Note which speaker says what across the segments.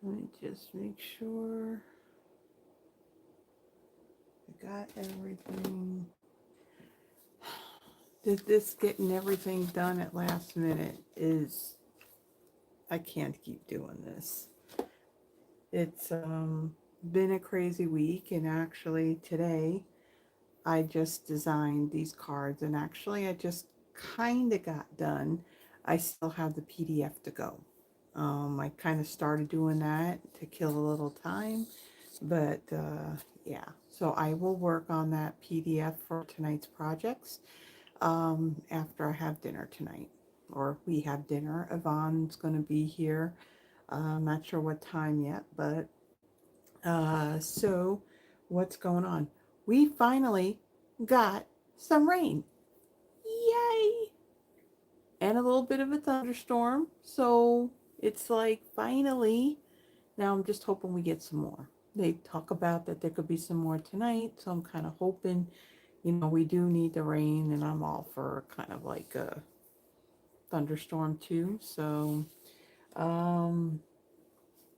Speaker 1: Let me just make sure I got everything. This getting everything done at last minute is, I can't keep doing this. It's been a crazy week, and actually today I just designed these cards, and actually I just kind of got done. I still have the PDF to go. I kind of started doing that to kill a little time, but yeah, so I will work on that PDF for tonight's projects after I have dinner tonight, or we have dinner. Yvonne's going to be here. I'm not sure what time yet, but so what's going on? We finally got some rain. Yay! And a little bit of a thunderstorm. So it's like finally, now I'm just hoping we get some more. They talk about that there could be some more tonight. So I'm kind of hoping, we do need the rain, and I'm all for kind of like a thunderstorm too. So, um,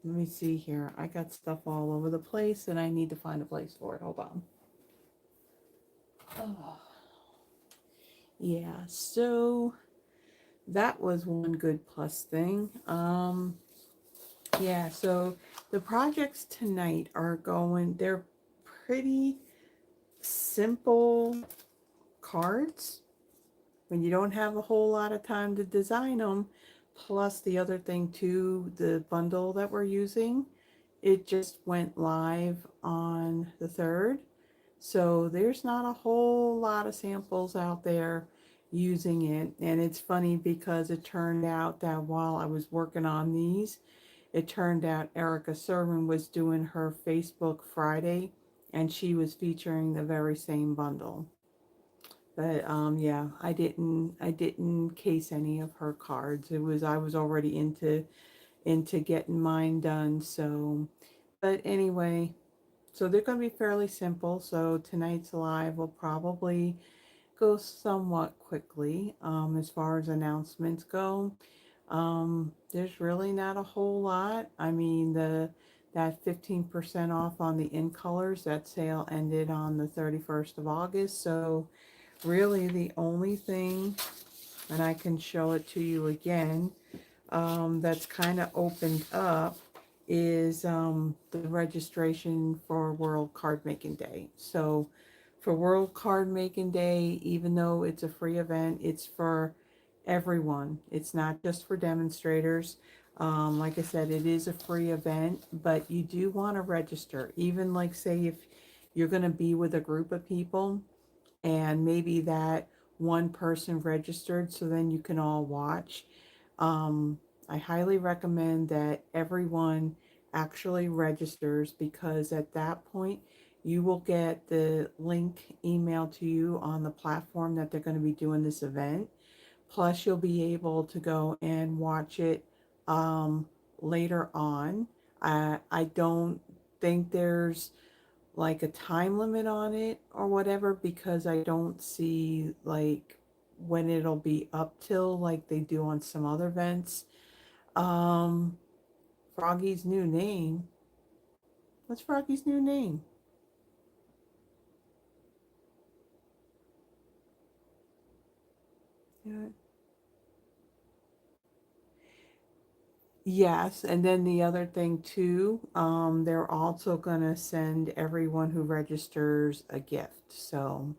Speaker 1: let me see here. I got stuff all over the place and I need to find a place for it. Hold on. Oh, yeah, so that was one good plus thing. Yeah, so the projects tonight are going, they're pretty simple cards when you don't have a whole lot of time to design them. Plus, the other thing too, the bundle that we're using, it just went live on the 3rd. So there's not a whole lot of samples out there using it. And it's funny because it turned out that while I was working on these, it turned out Erica Sermon was doing her Facebook Friday, and she was featuring the very same bundle. But yeah, I didn't case any of her cards. I was already into getting mine done. So, but anyway, so they're going to be fairly simple. So tonight's live will probably go somewhat quickly. As far as announcements go, there's really not a whole lot. I mean, that 15% off on the in colors, that sale ended on the 31st of August. So really the only thing, and I can show it to you again, that's kind of opened up is the registration for World Card Making Day. So for World Card Making Day, even though it's a free event, it's for everyone. It's not just for demonstrators. Like I said, it is a free event, but you do want to register. Even like say if you're going to be with a group of people, and maybe that one person registered so then you can all watch. Um, I highly recommend that everyone actually registers, because at that point you will get the link emailed to you on the platform that they're going to be doing this event. Plus, you'll be able to go and watch it um, later on. I don't think there's like a time limit on it or whatever, because I don't see like when it'll be up till like they do on some other events. Um, Froggy's new name. What's Froggy's new name? Yeah. Yes, and then the other thing too, they're also gonna send everyone who registers a gift. So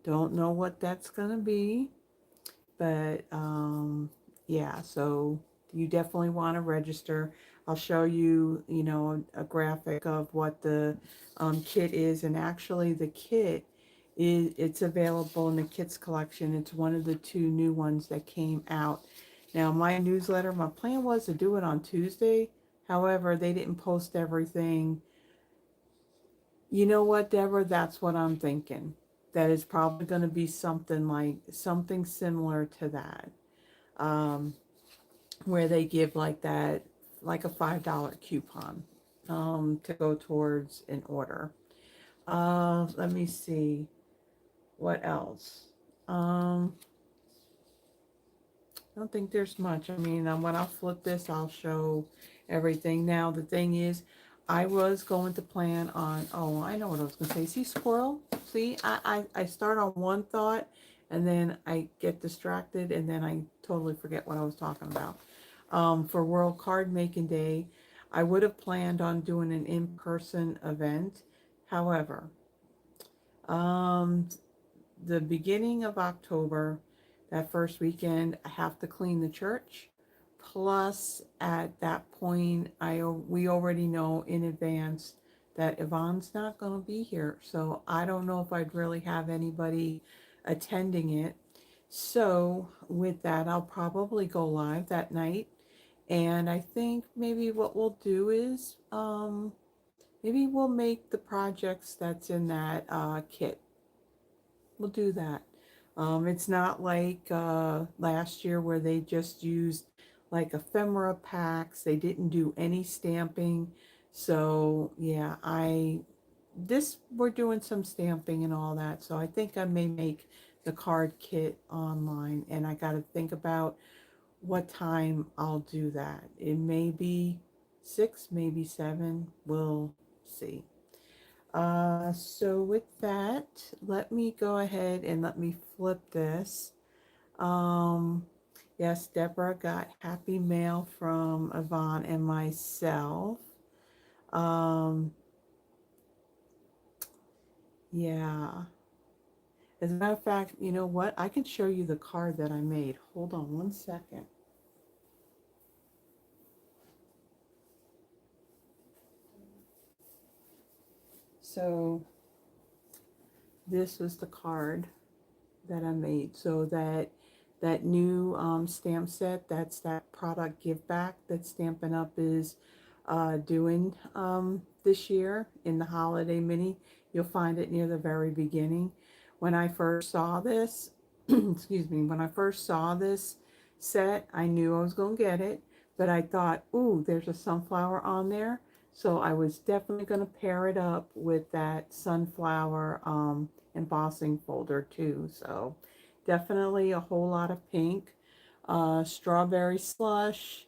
Speaker 1: don't know what that's gonna be, but yeah, so you definitely want to register. I'll show you, a graphic of what the kit is, and actually the kit it's available in the kits collection. It's one of the two new ones that came out. Now, my newsletter, my plan was to do it on Tuesday. However, they didn't post everything. You know what, Deborah? That's what I'm thinking. That is probably going to be something like something similar to that. Um, where they give like that, like a $5 coupon to go towards an order. Let me see what else. Um, I don't think there's much. I mean, when I'll flip this, I'll show everything. Now, the thing is, I was going to plan on, oh, I know what I was going to say. See, squirrel? See, I start on one thought, and then I get distracted, and then I totally forget what I was talking about. For World Card Making Day, I would have planned on doing an in-person event. However, um, the beginning of October, that first weekend, I have to clean the church. Plus, at that point, we already know in advance that Yvonne's not going to be here. So I don't know if I'd really have anybody attending it. So with that, I'll probably go live that night. And I think maybe what we'll do is maybe we'll make the projects that's in that kit. We'll do that. It's not like last year where they just used like ephemera packs. They didn't do any stamping. So yeah, we're doing some stamping and all that. So I think I may make the card kit online, and I got to think about what time I'll do that. It may be 6, maybe 7. We'll see. So with that, let me go ahead and let me flip this. Um, yes, Deborah got happy mail from Yvonne and myself. Yeah. As a matter of fact, you know what? I can show you the card that I made. Hold on one second. So this was the card that I made. So that new stamp set, that's that product give back that Stampin' Up is doing this year in the holiday mini. You'll find it near the very beginning. When I first saw this, excuse me, when I first saw this set, I knew I was going to get it, but I thought, ooh, there's a sunflower on there. So I was definitely going to pair it up with that sunflower embossing folder too. So definitely a whole lot of pink. Strawberry slush,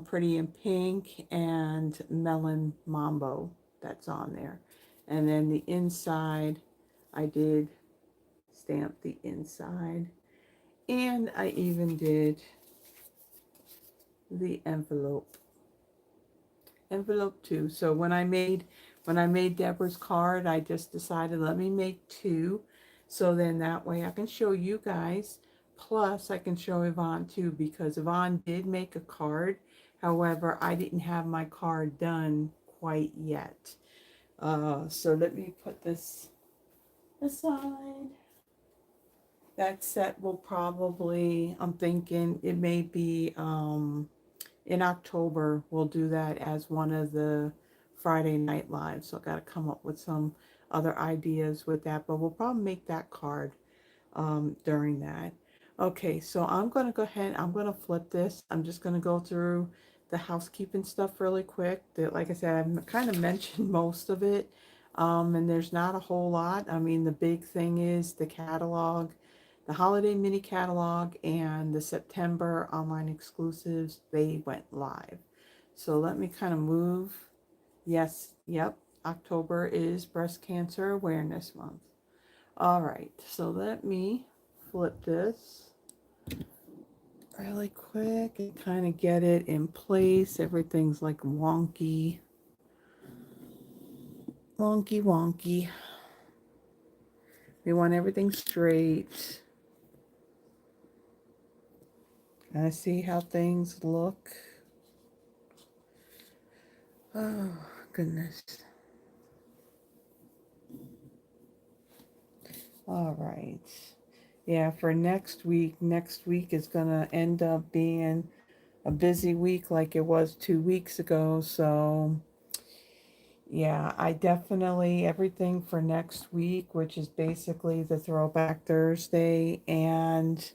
Speaker 1: pretty in pink, and melon mambo that's on there. And then the inside, I did stamp the inside, and I even did the envelope too. So when I made Deborah's card, I just decided, let me make 2, so then that way I can show you guys, plus I can show Yvonne too, because Yvonne did make a card. However, I didn't have my card done quite yet. So let me put this aside. That set will probably, I'm thinking it may be in October. We'll do that as one of the Friday night lives. So I got to come up with some other ideas with that, but we'll probably make that card during that. Okay, so I'm going to go ahead, I'm going to flip this. I'm just going to go through the housekeeping stuff really quick. That, like I said, I've kind of mentioned most of it, and there's not a whole lot. I mean, the big thing is the catalog, the holiday mini catalog, and the September online exclusives, they went live. So let me kind of move. Yes, yep, October is Breast Cancer Awareness Month. All right, so let me flip this really quick and kind of get it in place. Everything's like wonky. Wonky. We want everything straight. And I see how things look. Oh, goodness. All right. Yeah, for next week is going to end up being a busy week like it was 2 weeks ago. So, yeah, I definitely, everything for next week, which is basically the Throwback Thursday and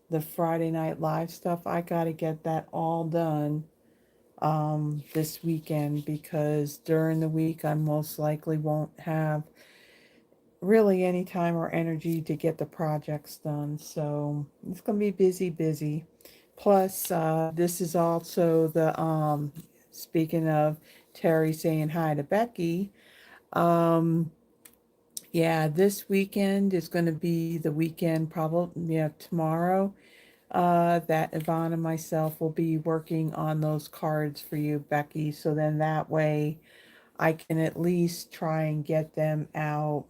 Speaker 1: the Friday Night Live stuff, I got to get that all done this weekend, because during the week I most likely won't have really any time or energy to get the projects done. So it's going to be busy. Plus, this is also the speaking of Terry saying hi to Becky, um, yeah, this weekend is going to be the weekend, probably, yeah, tomorrow, that Yvonne and myself will be working on those cards for you, Becky. So then that way I can at least try and get them out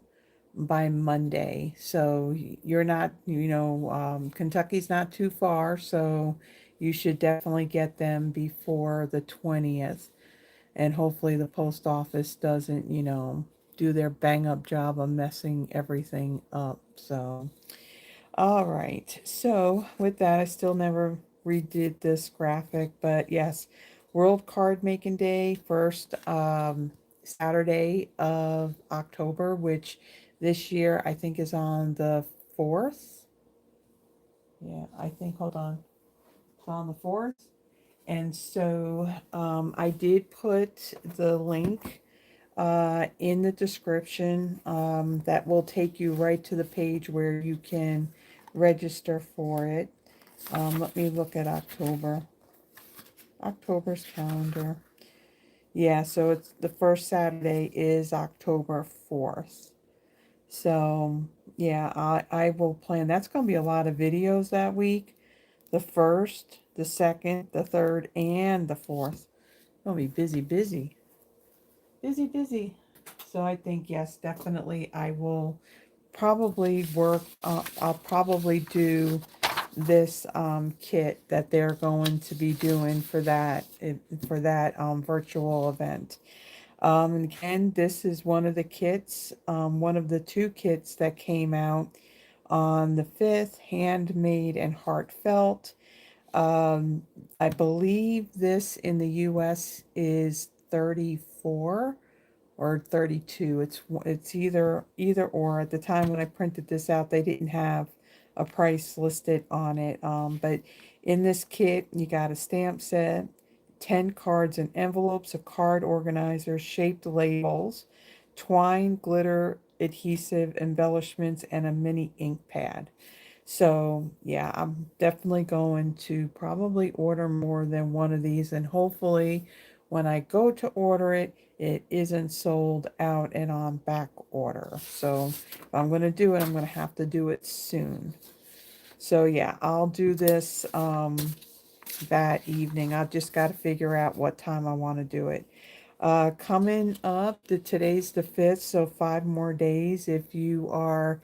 Speaker 1: by Monday. So you're not, Kentucky's not too far, so you should definitely get them before the 20th. And hopefully the post office doesn't, do their bang up job of messing everything up. So, all right. So with that, I still never redid this graphic, but yes, World Card Making Day, first Saturday of October, which this year I think is on the 4th. Yeah, I think, hold on. It's on the 4th. And so I did put the link in the description that will take you right to the page where you can register for it. Let me look at October's calendar. Yeah, so it's the first Saturday is October 4th. So yeah, I will plan. That's going to be a lot of videos that week. The 1st, the 2nd, the 3rd, and the 4th. I'll be busy, busy. Busy, busy. So I think, yes, definitely I will probably work, I'll probably do this kit that they're going to be doing for that, virtual event. And again, this is one of the kits, one of the 2 kits that came out on the 5th, handmade and heartfelt. I believe this in the US is 34 or 32. It's either or. At the time when I printed this out, they didn't have a price listed on it. But in this kit, you got a stamp set, 10 cards and envelopes, a card organizer, shaped labels, twine, glitter, adhesive embellishments, and a mini ink pad. So yeah, I'm definitely going to probably order more than one of these, and hopefully when I go to order it, it isn't sold out and on back order. So if I'm going to do it, I'm going to have to do it soon. So yeah, I'll do this that evening. I've just got to figure out what time I want to do it. Coming up, today's the 5th, so 5 more days. If you are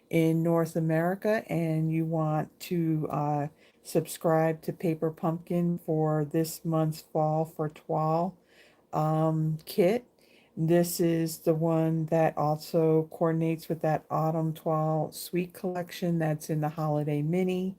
Speaker 1: in North America and you want to subscribe to Paper Pumpkin for this month's Fall for Twal kit. This is the one that also coordinates with that Autumn Twal Sweet collection that's in the Holiday Mini.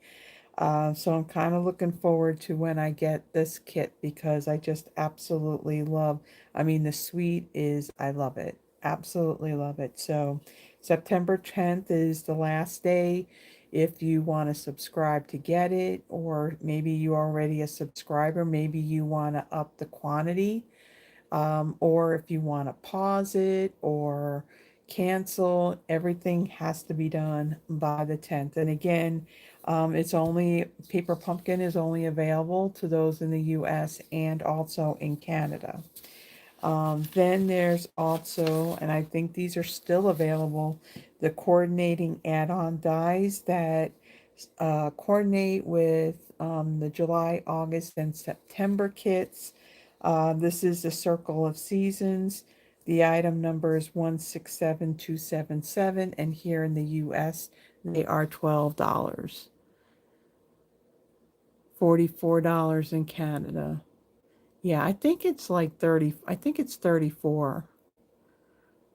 Speaker 1: So I'm kind of looking forward to when I get this kit because I just absolutely love, I mean, the sweet is, I love it. Absolutely love it. So September 10th is the last day if you want to subscribe to get it, or maybe you're already a subscriber, maybe you want to up the quantity, or if you want to pause it or cancel, everything has to be done by the 10th. And again, Paper Pumpkin is only available to those in the US and also in Canada. Then there's also, and I think these are still available, the coordinating add-on dies that coordinate with the July, August, and September kits. This is the Circle of Seasons. The item number is 167277, and here in the US, they are $12. $44 in Canada. Yeah, I think it's like 30. I think it's 34.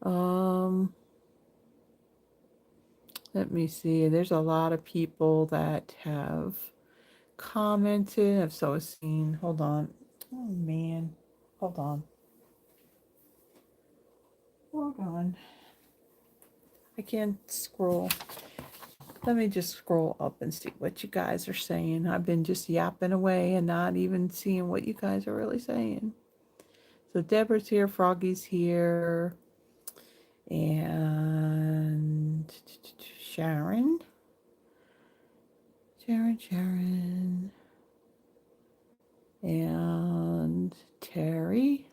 Speaker 1: Um, Let me see. There's a lot of people that have commented. I've so seen. Hold on. Oh man. Hold on. Hold on. I can't scroll. Let me just scroll up and see what you guys are saying. I've been just yapping away and not even seeing what you guys are really saying. So Deborah's here, Froggy's here, and Sharon. Sharon. And Terry.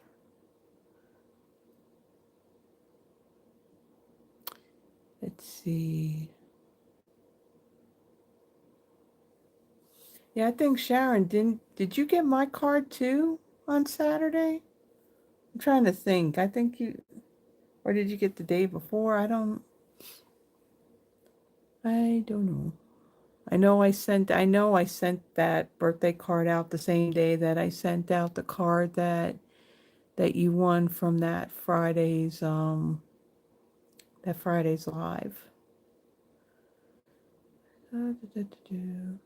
Speaker 1: Let's see. Yeah, I think Sharon did you get my card too on Saturday? I'm trying to think. I think you, or did you get the day before? I don't know. I know I sent that birthday card out the same day that I sent out the card that you won from that Friday's live. Da, da, da, da.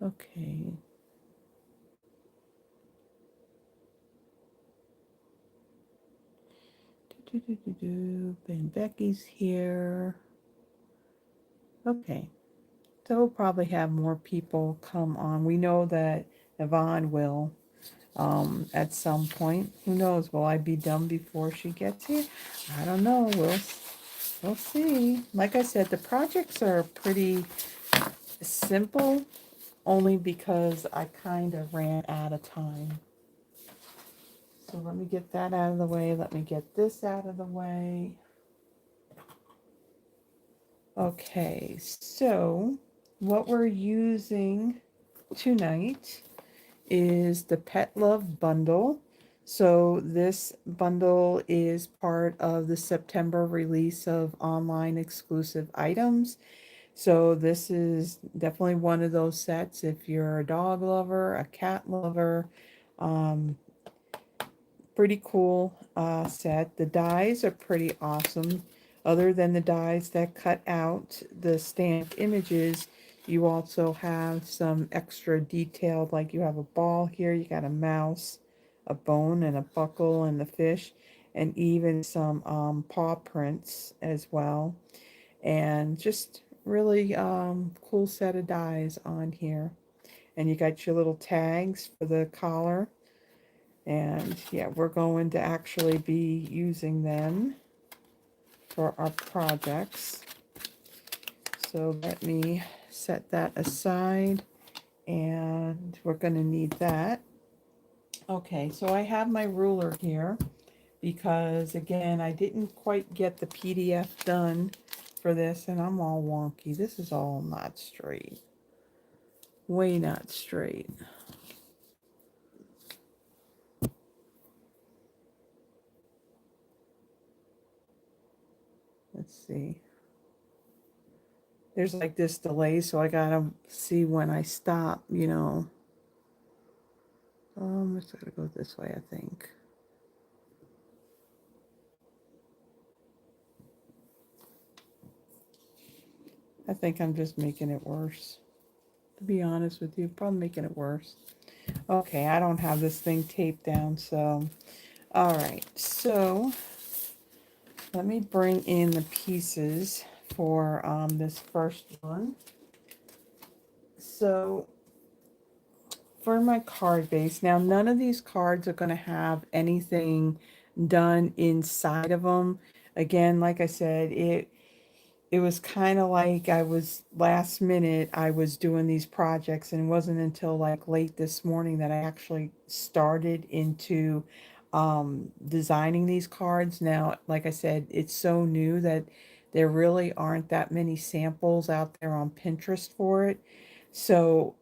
Speaker 1: Okay. Ben Becky's here. Okay. So we'll probably have more people come on. We know that Yvonne will at some point. Who knows? Will I be done before she gets here? I don't know. We'll see. Like I said, the projects are pretty simple only because I kind of ran out of time. So let me get that out of the way. Let me get this out of the way. Okay, so what we're using tonight is the petlove bundle. So this bundle is part of the September release of online exclusive items. So this is definitely one of those sets if you're a dog lover, a cat lover. Pretty cool set. The dies are pretty awesome. Other than the dies that cut out the stamped images, you also have some extra detailed, like you have a ball here, you got a mouse, a bone, and a buckle, and the fish, and even some paw prints as well. And just really cool set of dies on here. And you got your little tags for the collar. And yeah, we're going to actually be using them for our projects. So let me set that aside, and we're going to need that. Okay, so I have my ruler here because again, I didn't quite get the PDF done for this, and I'm all wonky. This is all not straight. Way not straight. Let's see. There's like this delay, so I gotta see when I stop, you know. It's gotta go this way, I think. I think I'm just making it worse. To be honest with you, probably making it worse. Okay, I don't have this thing taped down, so. All right, so let me bring in the pieces for this first one. So for my card base, now none of these cards are going to have anything done inside of them. Again, like I said, it was kind of like I was last minute, I was doing these projects, and it wasn't until like late this morning that I actually started into designing these cards. Now, like I said, it's so new that there really aren't that many samples out there on Pinterest for it. So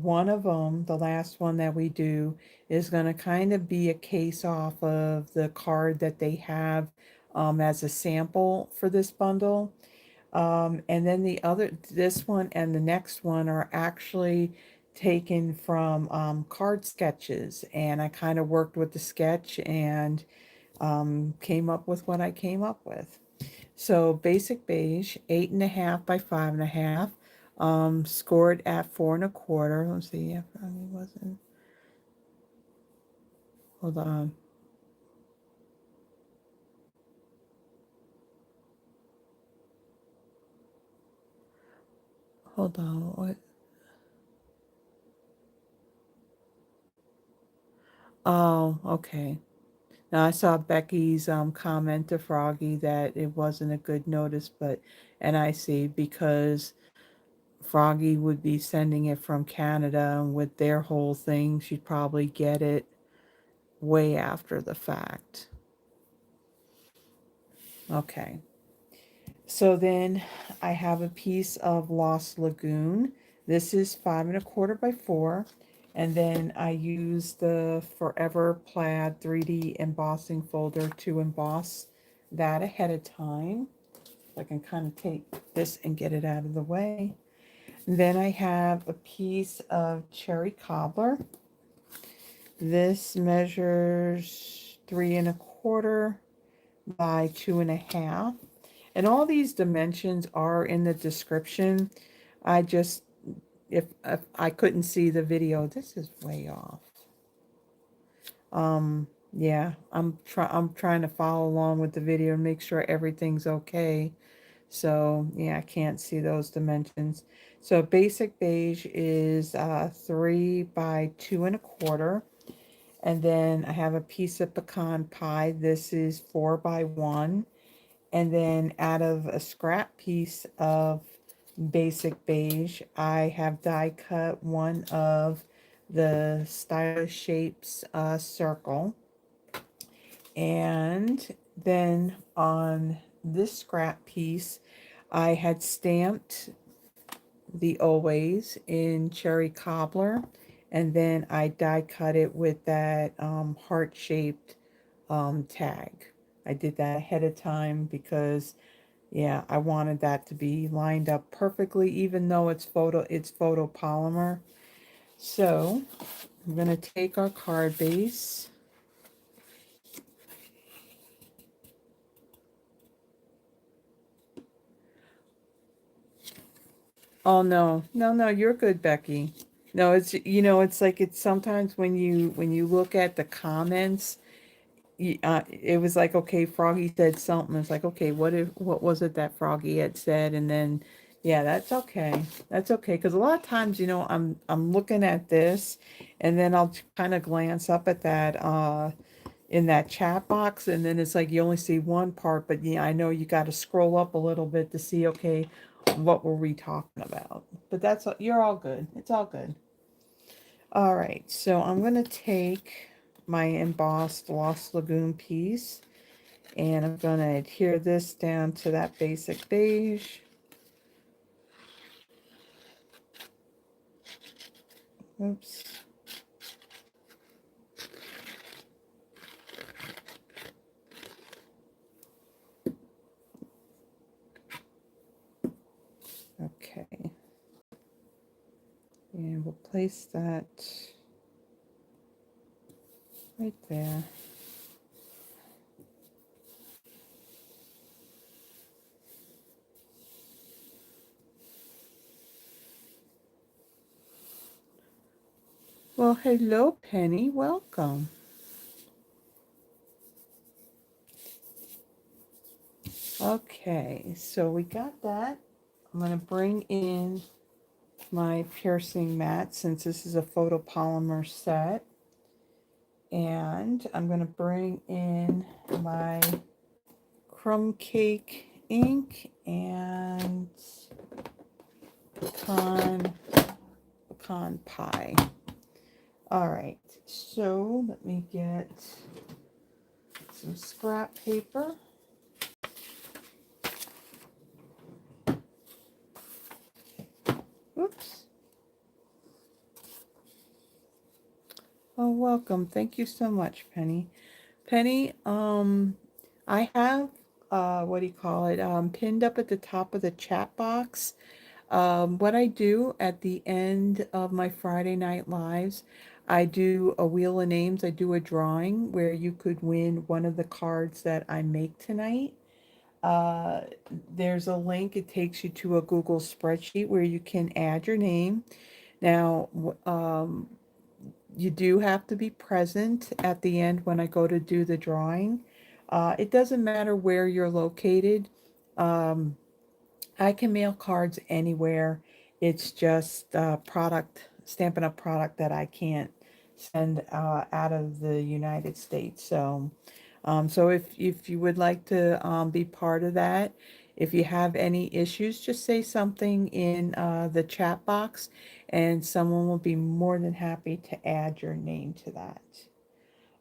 Speaker 1: one of them, the last one that we do, is going to kind of be a case off of the card that they have as a sample for this bundle. And then this one and the next one are actually taken from card sketches. And I kind of worked with the sketch and came up with what I came up with. So basic beige, 8.5 by 5.5, scored at 4.25. Let's see, yeah, probably wasn't. Hold on. Hold on. What? Oh, okay. Now I saw Becky's comment to Froggy that it wasn't a good notice, but and I see because Froggy would be sending it from Canada, and with their whole thing, she'd probably get it way after the fact. Okay. So then I have a piece of Lost Lagoon. This is 5 1/4 by 4. And then I use the Forever Plaid 3D embossing folder to emboss that ahead of time. I can kind of take this and get it out of the way. And then I have a piece of cherry cobbler. This measures 3 1/4 by 2.5. And all these dimensions are in the description. I just, if I couldn't see the video, this is way off. Yeah, I'm trying to follow along with the video and make sure everything's okay. So yeah, I can't see those dimensions. So basic beige is 3 by 2 1/4. And then I have a piece of pecan pie. This is 4 by 1. And then out of a scrap piece of basic beige, I have die cut one of the stylish shapes circle. And then on this scrap piece, I had stamped the always in cherry cobbler, and then I die cut it with that heart-shaped tag. I did that ahead of time because yeah, I wanted that to be lined up perfectly, even though it's photopolymer. So I'm going to take our card base. Oh no, no, you're good, Becky. No, it's it's like it's sometimes when you look at the comments, it was like, okay, Froggy said something. It's like, okay, what was it that Froggy had said? And then, yeah, that's okay. That's okay. Because a lot of times, I'm looking at this, and then I'll kind of glance up at that in that chat box, and then it's like you only see one part, but yeah, I know you got to scroll up a little bit to see, okay, what were we talking about? But you're all good. It's all good. All right, so I'm going to take my embossed Lost Lagoon piece, and I'm going to adhere this down to that basic beige. Oops. Okay. And we'll place that right there. Well, hello, Penny. Welcome. Okay, so we got that. I'm going to bring in my piercing mat since this is a photopolymer set. And I'm going to bring in my crumb cake ink and pecan pie. All right, so let me get some scrap paper. Oops. Oh, welcome. Thank you so much, Penny. Penny, I have, what do you call it, pinned up at the top of the chat box. What I do at the end of my Friday night lives, I do a wheel of names. I do a drawing where you could win one of the cards that I make tonight. Uh, there's a link. It takes you to a Google spreadsheet where you can add your name. Now, you do have to be present at the end when I go to do the drawing. It doesn't matter where you're located. Um, I can mail cards anywhere. It's just Stampin' Up product that I can't send out of the United States. So, so if you would like to be part of that, If you have any issues, just say something in the chat box and someone will be more than happy to add your name to that.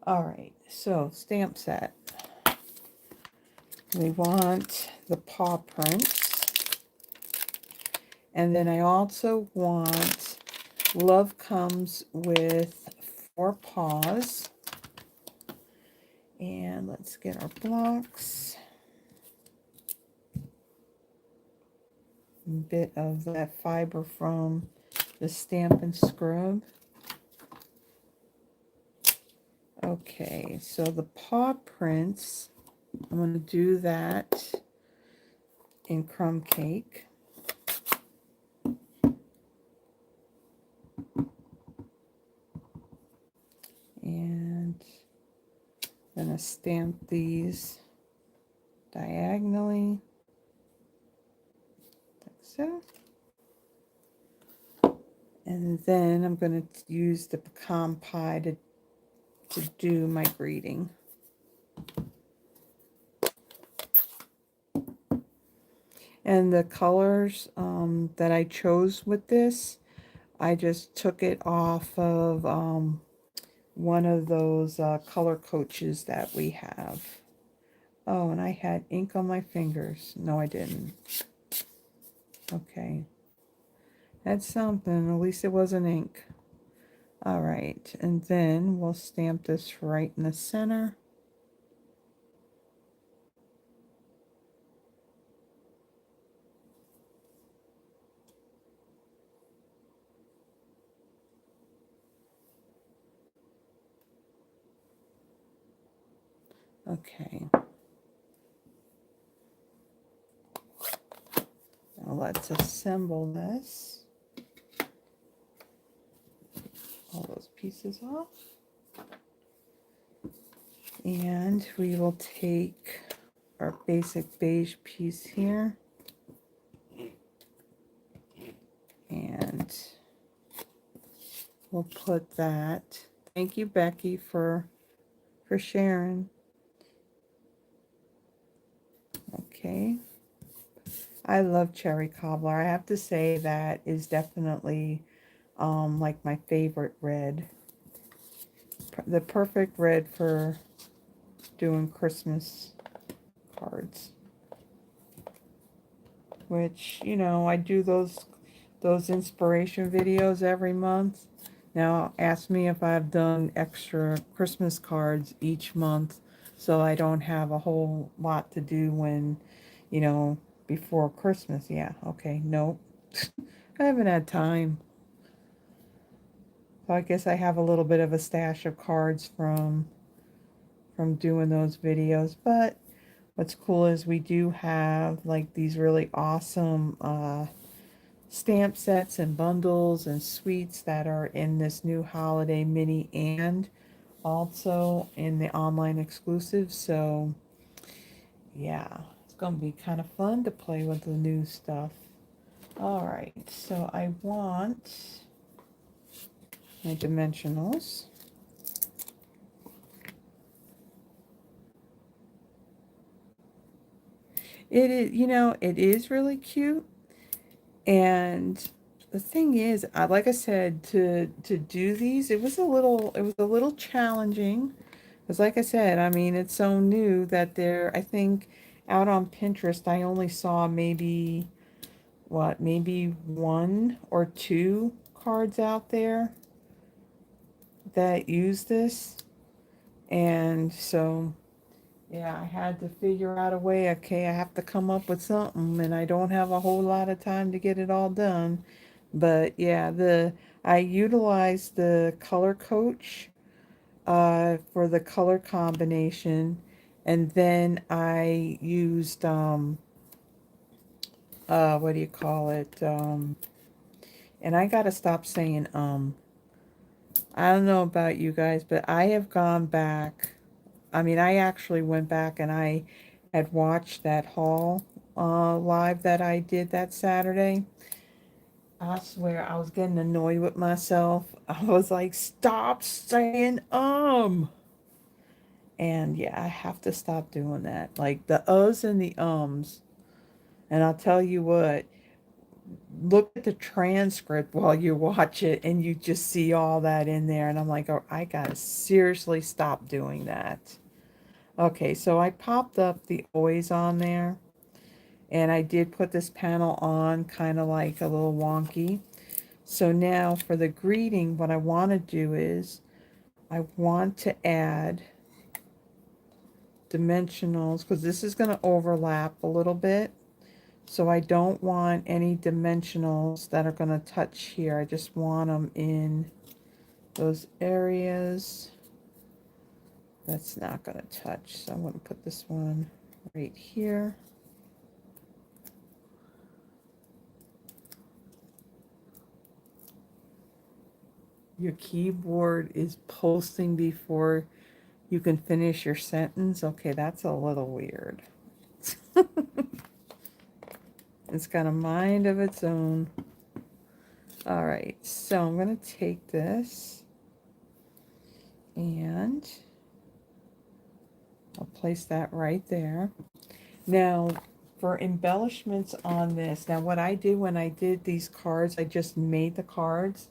Speaker 1: All right, so stamp set. We want the paw prints. And then I also want Love Comes with 4 paws. And let's get our blocks. A bit of that fiber from the Stampin' Scrub. Okay, so the paw prints, I'm going to do that in crumb cake. And I'm going to stamp these diagonally, like so. And then I'm going to use the pecan pie to do my greeting. And the colors that I chose with this, I just took it off of one of those color coaches that we have. Oh, and I had ink on my fingers. No, I didn't. Okay. That's something. At least it wasn't ink. All right. And then we'll stamp this right in the center. Okay. Now let's assemble this. All those pieces off. And we will take our basic beige piece here. And we'll put that. Thank you, Becky, for sharing. Okay. I love cherry cobbler. I have to say that is definitely like my favorite red. The perfect red for doing Christmas cards. Which, you know, I do those inspiration videos every month. Now ask me if I've done extra Christmas cards each month so I don't have a whole lot to do when, you know, before Christmas. Yeah, okay, nope. I haven't had time. So I guess I have a little bit of a stash of cards from doing those videos. But what's cool is we do have like these really awesome stamp sets and bundles and suites that are in this new holiday mini and also in the online exclusive. So yeah, it's gonna be kind of fun to play with the new stuff. All right, so I want my dimensionals. It is, you know, it is really cute. And the thing is, like I said, to do these, it was a little challenging. Because like I said, I mean, it's so new that I think out on Pinterest, I only saw maybe, maybe 1 or 2 cards out there that use this. And so, yeah, I had to figure out a way. Okay, I have to come up with something, and I don't have a whole lot of time to get it all done. But yeah, I utilized the color coach for the color combination, and then I used what do you call it? And I gotta stop saying I don't know about you guys, but I have gone back. I mean, I actually went back and I had watched that haul live that I did that Saturday. I swear I was getting annoyed with myself. I was like, stop saying And yeah, I have to stop doing that. Like the uhs and the ums. And I'll tell you what, look at the transcript while you watch it and you just see all that in there. And I'm like, oh, I gotta seriously stop doing that. Okay, so I popped up the always on there. And I did put this panel on kind of like a little wonky. So now for the greeting, what I want to do is I want to add dimensionals because this is going to overlap a little bit. So I don't want any dimensionals that are going to touch here. I just want them in those areas. That's not going to touch. So I'm going to put this one right here. Your keyboard is posting before you can finish your sentence. Okay, that's a little weird. It's got a mind of its own. All right, so I'm going to take this and I'll place that right there. Now, for embellishments on this, now what I did when I did these cards, I just made the cards.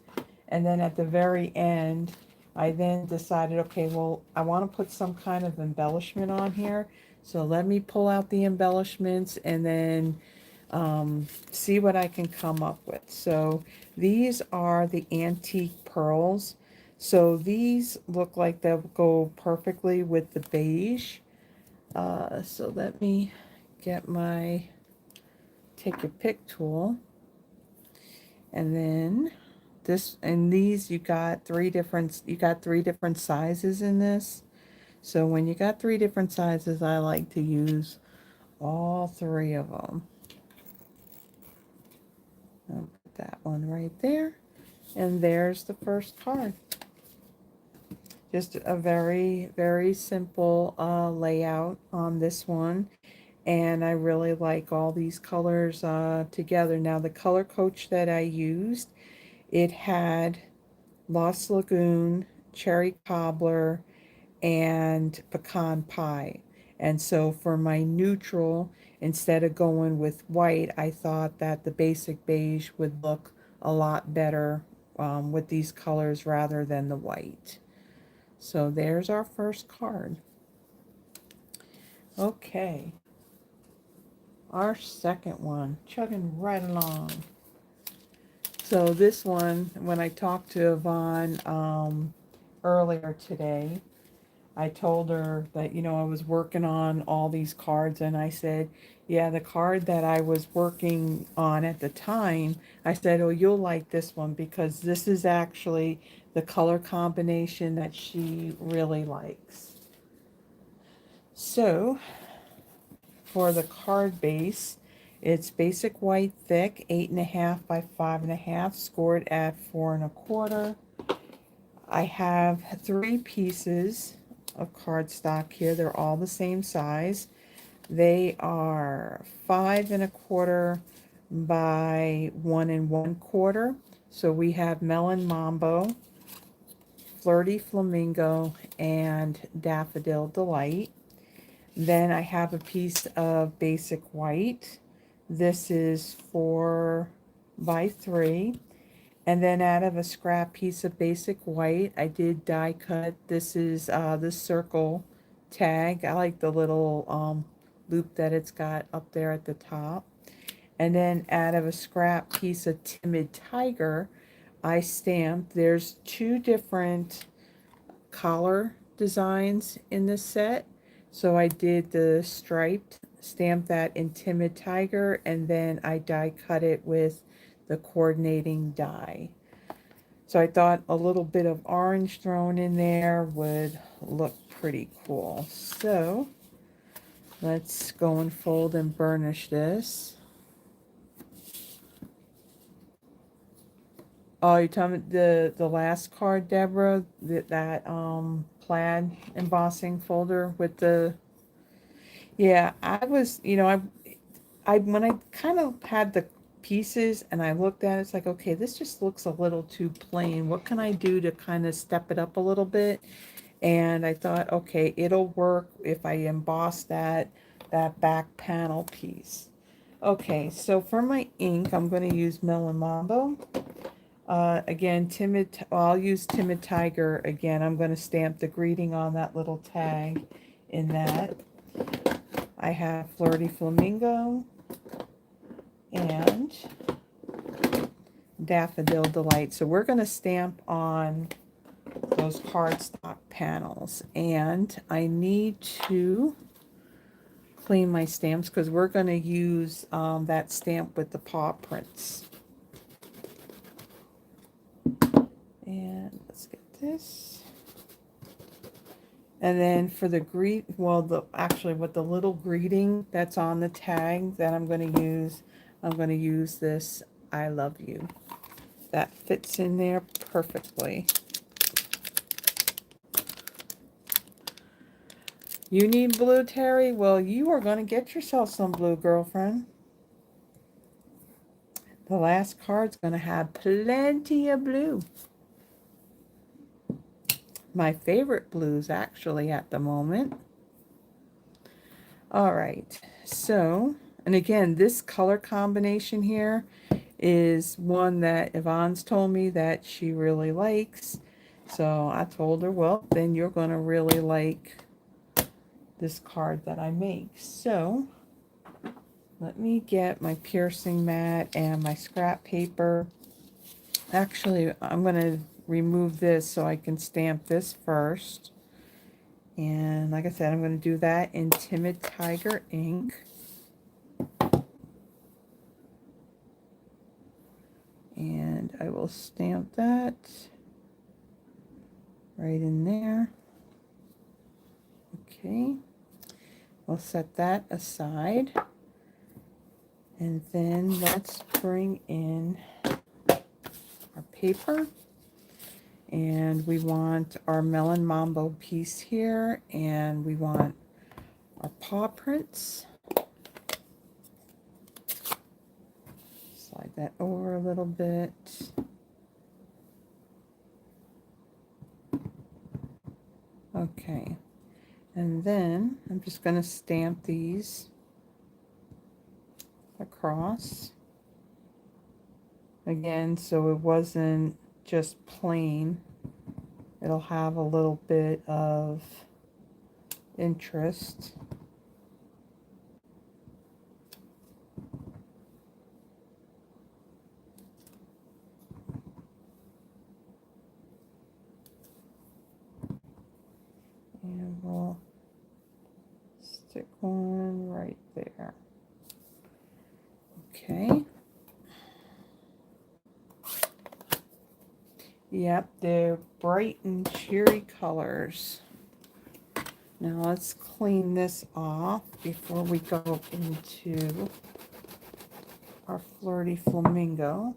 Speaker 1: And then at the very end, I then decided, okay, well, I want to put some kind of embellishment on here. So let me pull out the embellishments and then see what I can come up with. So these are the antique pearls. So these look like they'll go perfectly with the beige. So let me get my take your pick tool. And then this, and these, you got three different sizes in this. So when you got three different sizes, I like to use all three of them. I'll put that one right there. And there's the first card. Just a very, very simple layout on this one. And I really like all these colors together. Now the color coach that I used, it had Lost Lagoon, Cherry Cobbler, and Pecan Pie. And so for my neutral, instead of going with white, I thought that the basic beige would look a lot better with these colors rather than the white. So there's our first card. Okay. Our second one, chugging right along. So this one, when I talked to Yvonne earlier today, I told her that, you know, I was working on all these cards, and I said, yeah, the card that I was working on at the time, I said, oh, you'll like this one because this is actually the color combination that she really likes. So for the card base, it's basic white thick, 8.5 by 5.5, scored at 4 1/4. I have 3 pieces of cardstock here. They're all the same size. They are 5 1/4 by 1 1/4. So we have Melon, Mambo, Flirty, Flamingo, and Daffodil Delight. Then I have a piece of basic white. This is 4 by 3. And then out of a scrap piece of basic white, I did die cut. This is the circle tag. I like the little loop that it's got up there at the top. And then out of a scrap piece of Timid Tiger, I stamped. There's 2 different collar designs in this set. So I did the striped, stamped that in Timid Tiger, and then I die cut it with the coordinating die. So I thought a little bit of orange thrown in there would look pretty cool. So let's go and fold and burnish this. Oh, you're talking about the last card, Deborah? That plaid embossing folder with the... Yeah, I was, you know, I when I kind of had the pieces and I looked at it, it's like, okay, this just looks a little too plain. What can I do to kind of step it up a little bit? And I thought, okay, it'll work if I emboss that back panel piece. Okay, so for my ink, I'm going to use Melon Mambo. Again, I'll use Timid Tiger. Again, I'm going to stamp the greeting on that little tag in that. I have Flirty Flamingo and Daffodil Delight. So we're going to stamp on those cardstock panels. And I need to clean my stamps because we're going to use that stamp with the paw prints. And let's get this. And then for the actually with the little greeting that's on the tag that I'm going to use this I love you. That fits in there perfectly. You need blue, Terry? Well, you are going to get yourself some blue, girlfriend. The last card's going to have plenty of blue. My favorite blues, actually, at the moment. All right. So, and again, this color combination here is one that Yvonne's told me that she really likes. So I told her, well, then you're going to really like this card that I make. So let me get my piercing mat and my scrap paper. Actually, I'm going to remove this so I can stamp this first. And like I said, I'm going to do that in Timid Tiger ink. And I will stamp that right in there. Okay. We'll set that aside. And then let's bring in our paper. And we want our Melon Mambo piece here. And we want our paw prints. Slide that over a little bit. Okay. And then I'm just going to stamp these across. Again, so it wasn't just plain. It'll have a little bit of interest. And we'll stick one right there. Okay. Yep, they're bright and cheery colors. Now let's clean this off before we go into our Flirty Flamingo.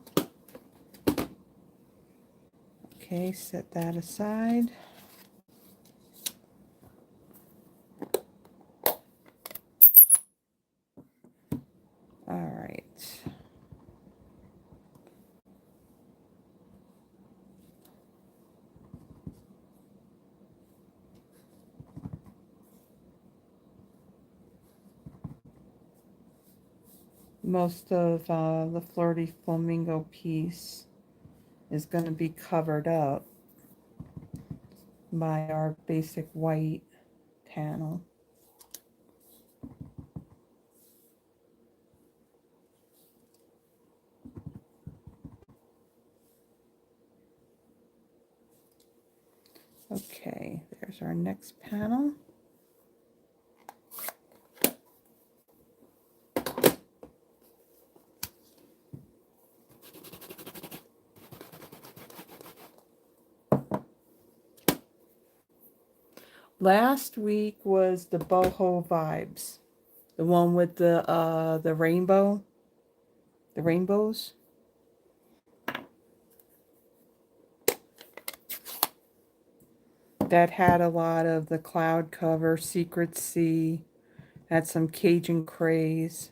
Speaker 1: Okay, set that aside. All right. Most of the Flirty Flamingo piece is going to be covered up by our basic white panel. Okay, there's our next panel. Last week was the boho vibes, the one with the rainbows. That had a lot of the cloud cover, Secret Sea, had some Cajun craze.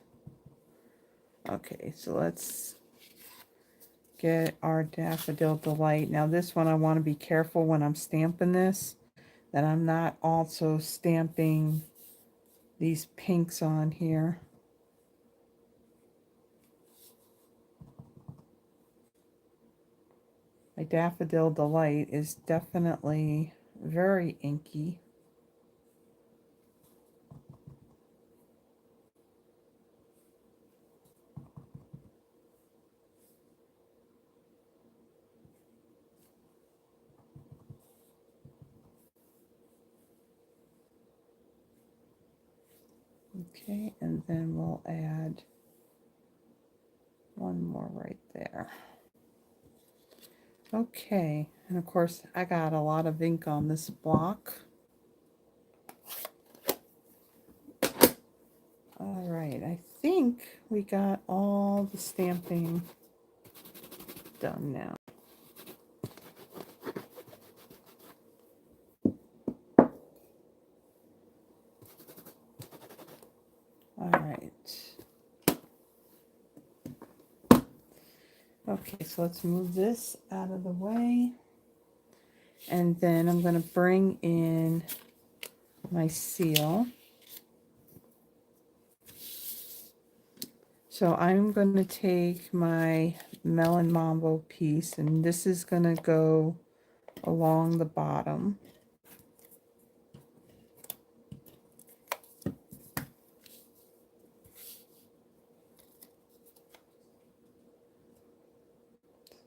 Speaker 1: Okay, so let's get our Daffodil Delight. Now this one I want to be careful when I'm stamping this, that I'm not also stamping these pinks on here. My Daffodil Delight is definitely very inky. Okay, and then we'll add one more right there. Okay, and of course I got a lot of ink on this block. All right, I think we got all the stamping done now. All right. Okay, so let's move this out of the way. And then I'm going to bring in my seal. So I'm going to take my Melon Mambo piece, and this is going to go along the bottom.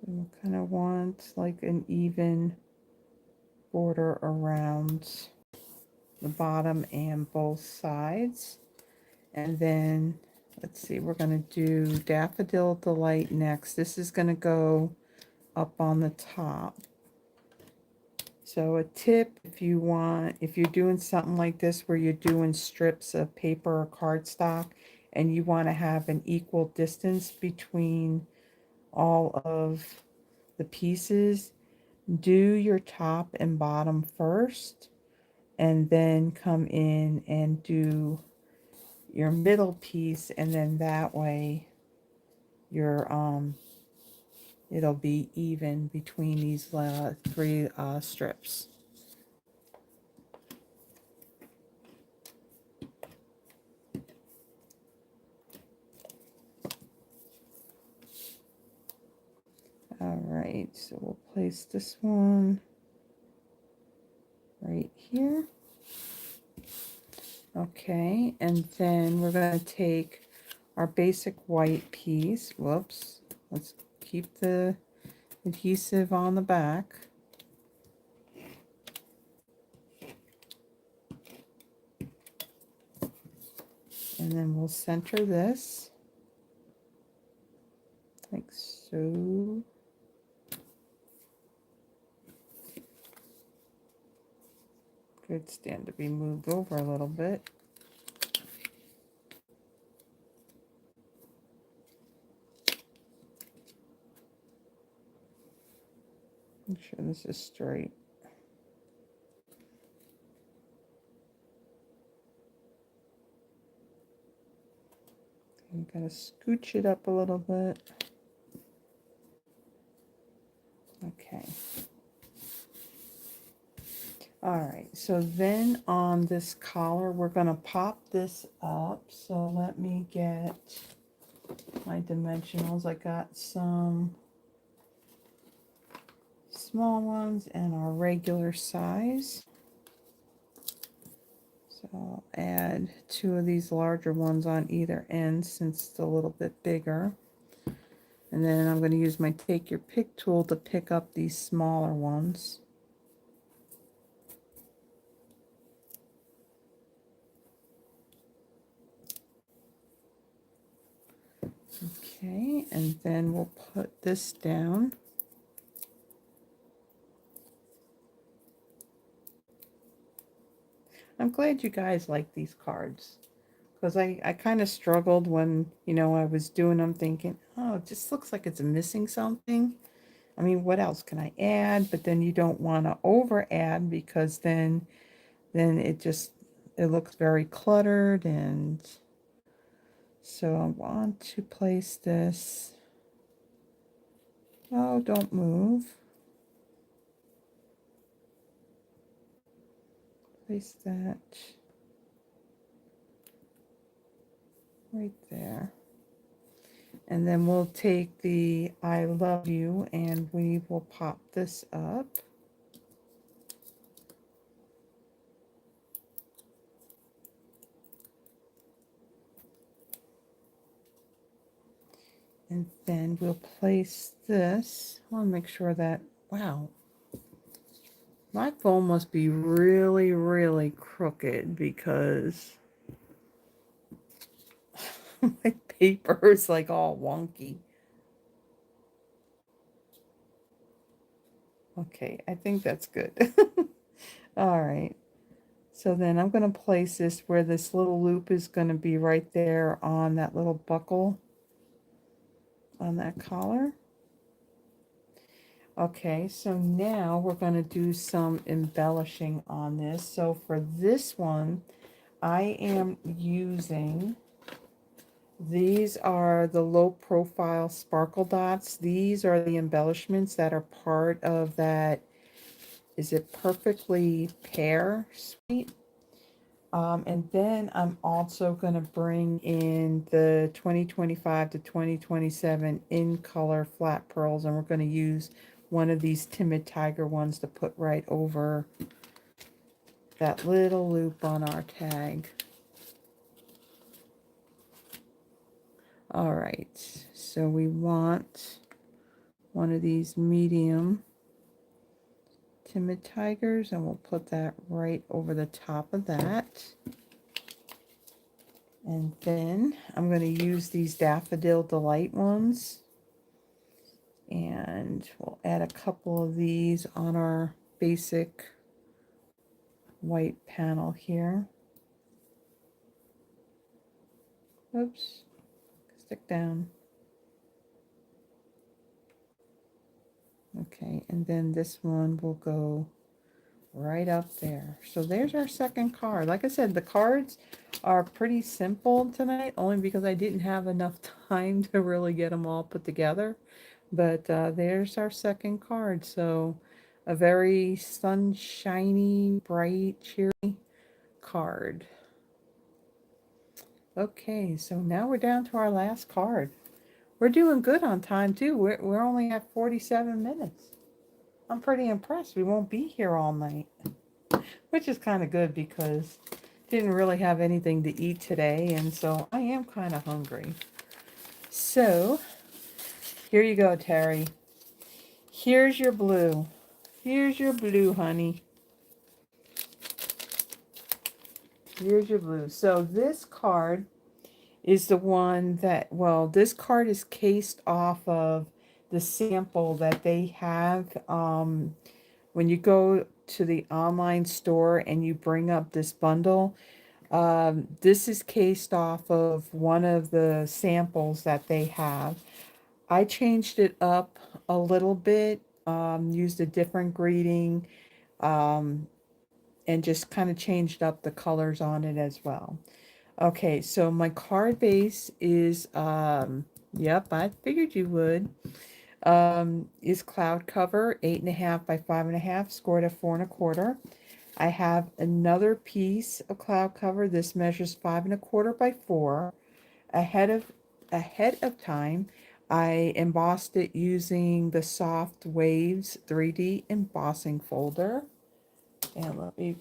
Speaker 1: So we kind of want like an even border around the bottom and both sides. And then let's see, we're going to do Daffodil Delight next. This is going to go up on the top. So a tip, if you're doing something like this where you're doing strips of paper or cardstock and you want to have an equal distance between all of the pieces, do your top and bottom first and then come in and do your middle piece, and then that way your it'll be even between these three strips. All right, so we'll place this one right here. Okay, and then we're going to take our basic white piece. Whoops, let's keep the adhesive on the back. And then we'll center this like so. Could stand to be moved over a little bit. Make sure this is straight. You gotta scooch it up a little bit. Okay. All right, so then on this collar, we're gonna pop this up. So let me get my dimensionals. I got some small ones and our regular size. So I'll add 2 of these larger ones on either end since it's a little bit bigger. And then I'm going to use my take your pick tool to pick up these smaller ones. Okay, and then we'll put this down. I'm glad you guys like these cards, because I kind of struggled when, I was doing them thinking, oh, it just looks like it's missing something. I mean, what else can I add? But then you don't want to over add, because then it looks very cluttered. And so I want to place this. Oh, don't move. Place that right there. And then we'll take the I love you and we will pop this up. And then we'll place this. I want to make sure that, wow, my phone must be really, really crooked because my paper is like all wonky. Okay, I think that's good. All right. So then I'm going to place this where this little loop is going to be right there on that little buckle on that collar. Okay, so now we're going to do some embellishing on this. So for this one, I am using, these are the low profile sparkle dots. These are the embellishments that are part of that, is it Perfectly Pear suite? And then I'm also going to bring in the 2025 to 2027 in color flat pearls, and we're going to use one of these Timid Tiger ones to put right over that little loop on our tag. All right, so we want one of these medium Timid Tigers, and we'll put that right over the top of that. And then I'm going to use these Daffodil Delight ones. And we'll add a couple of these on our basic white panel here. Oops, stick down. Okay, and then this one will go right up there. So there's our second card. Like I said, the cards are pretty simple tonight, only because I didn't have enough time to really get them all put together. But there's our second card. So a very sunshiny, bright, cheery card. Okay, so now we're down to our last card. We're doing good on time too. We're only at 47 minutes. I'm pretty impressed. We won't be here all night, which is kind of good because didn't really have anything to eat today, and so I am kind of hungry. So here you go, Terry. Here's your blue. Here's your blue, honey. Here's your blue. So this card is the one that, well, this card is cased off of the sample that they have. When you go to the online store and you bring up this bundle, this is cased off of one of the samples that they have. I changed it up a little bit, used a different greeting, and just kind of changed up the colors on it as well. Okay, so my card base is, yep, I figured you would, is cloud cover, 8.5 by 5.5, scored at 4.25. I have another piece of cloud cover. This measures 5.25 by 4. Ahead of time, I embossed it using the Soft Waves 3D embossing folder. And let me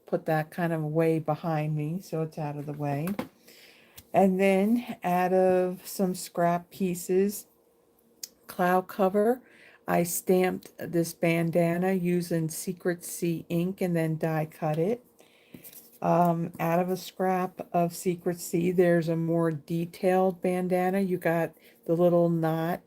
Speaker 1: put that kind of way behind me so it's out of the way. And then out of some scrap pieces, cloud cover, I stamped this bandana using Secret Sea ink and then die cut it. Out of a scrap of Secret Sea, there's a more detailed bandana. You got the little knot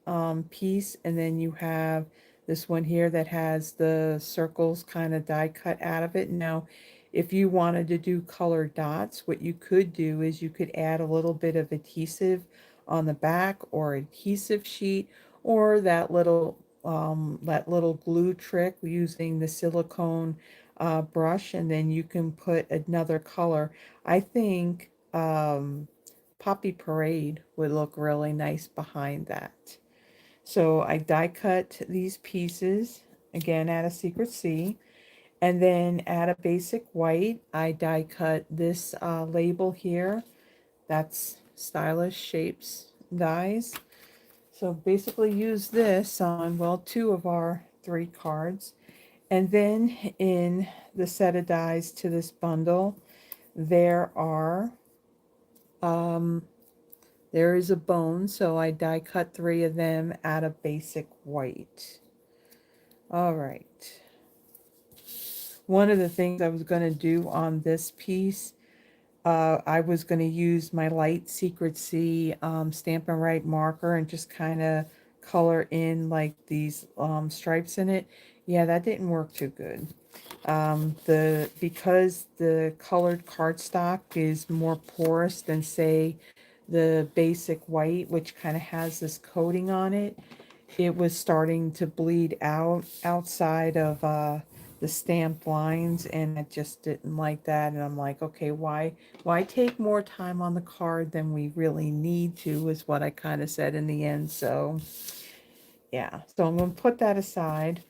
Speaker 1: piece, and then you have this one here that has the circles kind of die cut out of it. Now, if you wanted to do colored dots, what you could do is you could add a little bit of adhesive on the back, or adhesive sheet, or that little glue trick using the silicone brush, and then you can put another color. I think Poppy Parade would look really nice behind that. So I die cut these pieces, again out of Secret Sea, and then add a basic white. I die cut this label here. That's Stylish Shapes Dies. So basically use this on, well, 2 of our 3 cards. And then in the set of dies to this bundle, there is a bone, so I die cut 3 of them out of basic white. All right. One of the things I was going to do on this piece, I was going to use my light Secret Sea Stampin' Right marker and just kind of color in like these stripes in it. Yeah, that didn't work too good. Because the colored cardstock is more porous than, say, the basic white, which kind of has this coating on it, it was starting to bleed out outside of the stamped lines, and I just didn't like that. And I'm like, okay, why take more time on the card than we really need to, is what I kind of said in the end. So yeah, so I'm going to put that aside.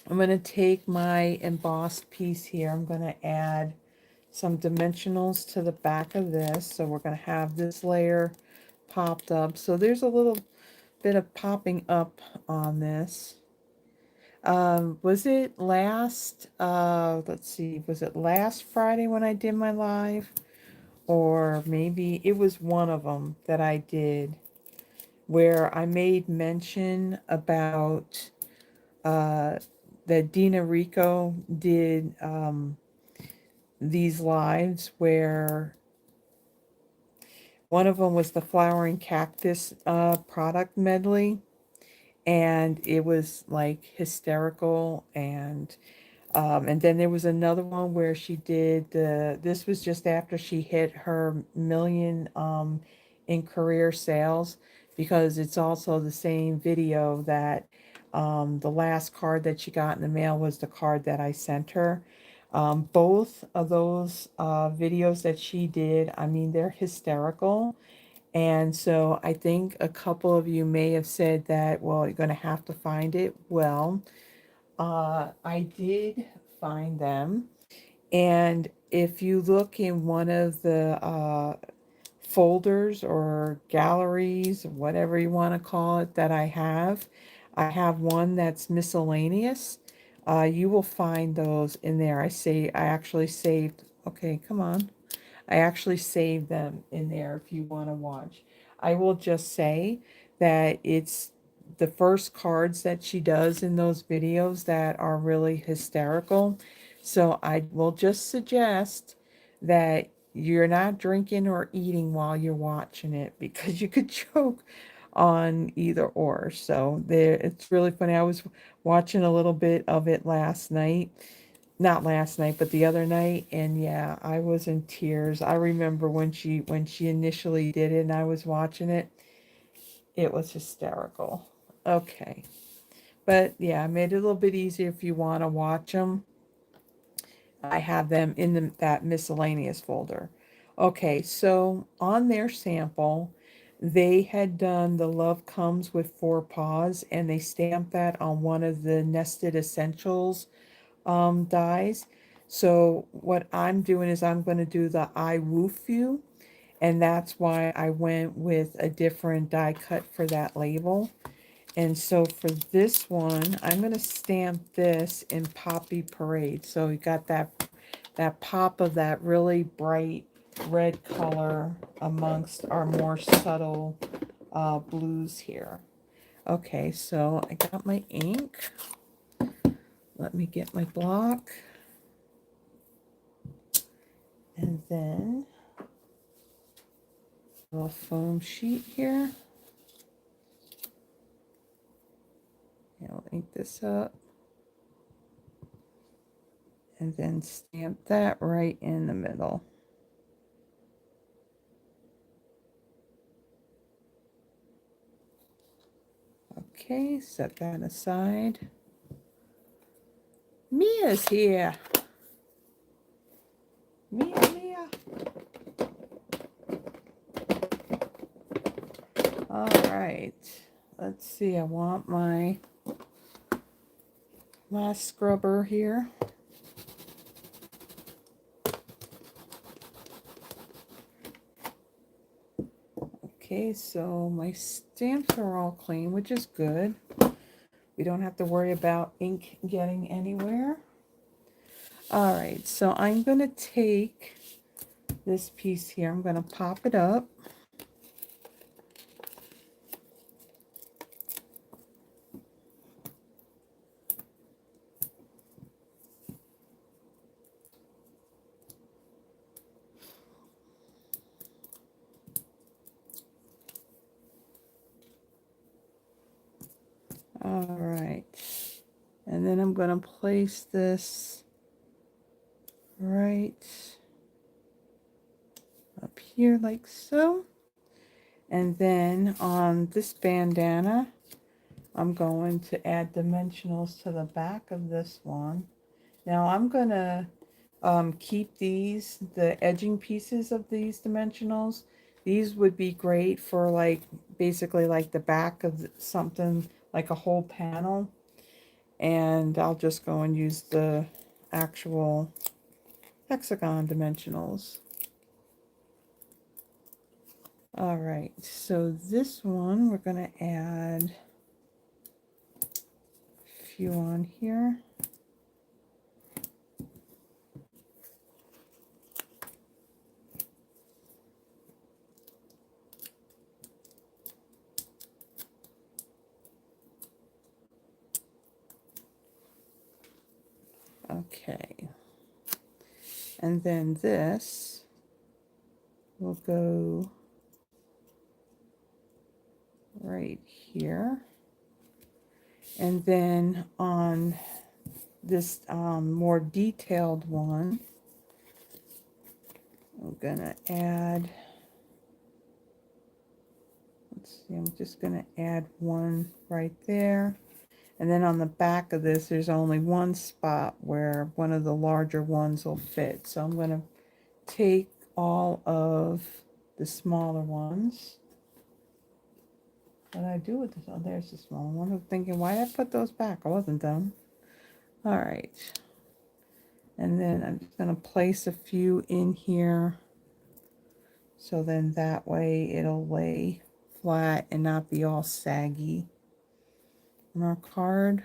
Speaker 1: I'm going to take my embossed piece here. I'm going to add some dimensionals to the back of this. So we're going to have this layer popped up. So there's a little bit of popping up on this. Was it last, let's see, was it last Friday when I did my live? Or maybe it was one of them that I did where I made mention about that Dina Rico did these lives where one of them was the flowering cactus product medley, and it was like hysterical. And then there was another one where she did this was just after she hit her million in career sales, because it's also the same video that the last card that she got in the mail was the card that I sent her. Both of those videos that she did, I mean, they're hysterical. And so I think a couple of you may have said that, well, you're going to have to find it. Well, I did find them. And if you look in one of the folders or galleries, whatever you want to call it, that I have one that's miscellaneous. You will find those in there. I actually saved, okay, come on. I actually saved them in there if you want to watch. I will just say that it's the first cards that she does in those videos that are really hysterical. So I will just suggest that you're not drinking or eating while you're watching it, because you could choke on either or. So there, it's really funny. I was watching a little bit of it last night. Not last night, but the other night, and yeah, I was in tears. I remember when she initially did it and I was watching it. It was hysterical. Okay. But yeah, I made it a little bit easier if you want to watch them. I have them in that miscellaneous folder. Okay, so on their sample, they had done the Love Comes with 4 Paws, and they stamped that on one of the Nested Essentials dies. So what I'm doing is I'm going to do the I Woof You, and that's why I went with a different die cut for that label. And so for this one, I'm going to stamp this in Poppy Parade. So you got that pop of that really bright red color amongst our more subtle blues here. Okay, so I got my ink. Let me get my block. And then a little foam sheet here. I'll ink this up. And then stamp that right in the middle. Okay, set that aside. Mia's here. Mia. All right. Let's see. I want my last scrubber here. Okay, so my stamps are all clean, which is good. We don't have to worry about ink getting anywhere. All right, so I'm going to take this piece here. I'm going to pop it up. All right, and then I'm going to place this right up here like so. And then on this bandana, I'm going to add dimensionals to the back of this one. Now I'm going to keep these, the edging pieces of these dimensionals. These would be great for like basically like the back of something like a whole panel. And I'll just go and use the actual hexagon dimensionals. All right, so this one we're going to add a few on here. Okay, and then this will go right here, and then on this more detailed one, I'm gonna add, let's see, I'm just gonna add one right there. And then on the back of this, there's only one spot where one of the larger ones will fit. So I'm going to take all of the smaller ones. What did I do with this? Oh, there's the small one. I'm thinking, why did I put those back? I wasn't done. All right. And then I'm just going to place a few in here. So then that way it'll lay flat and not be all saggy on our card.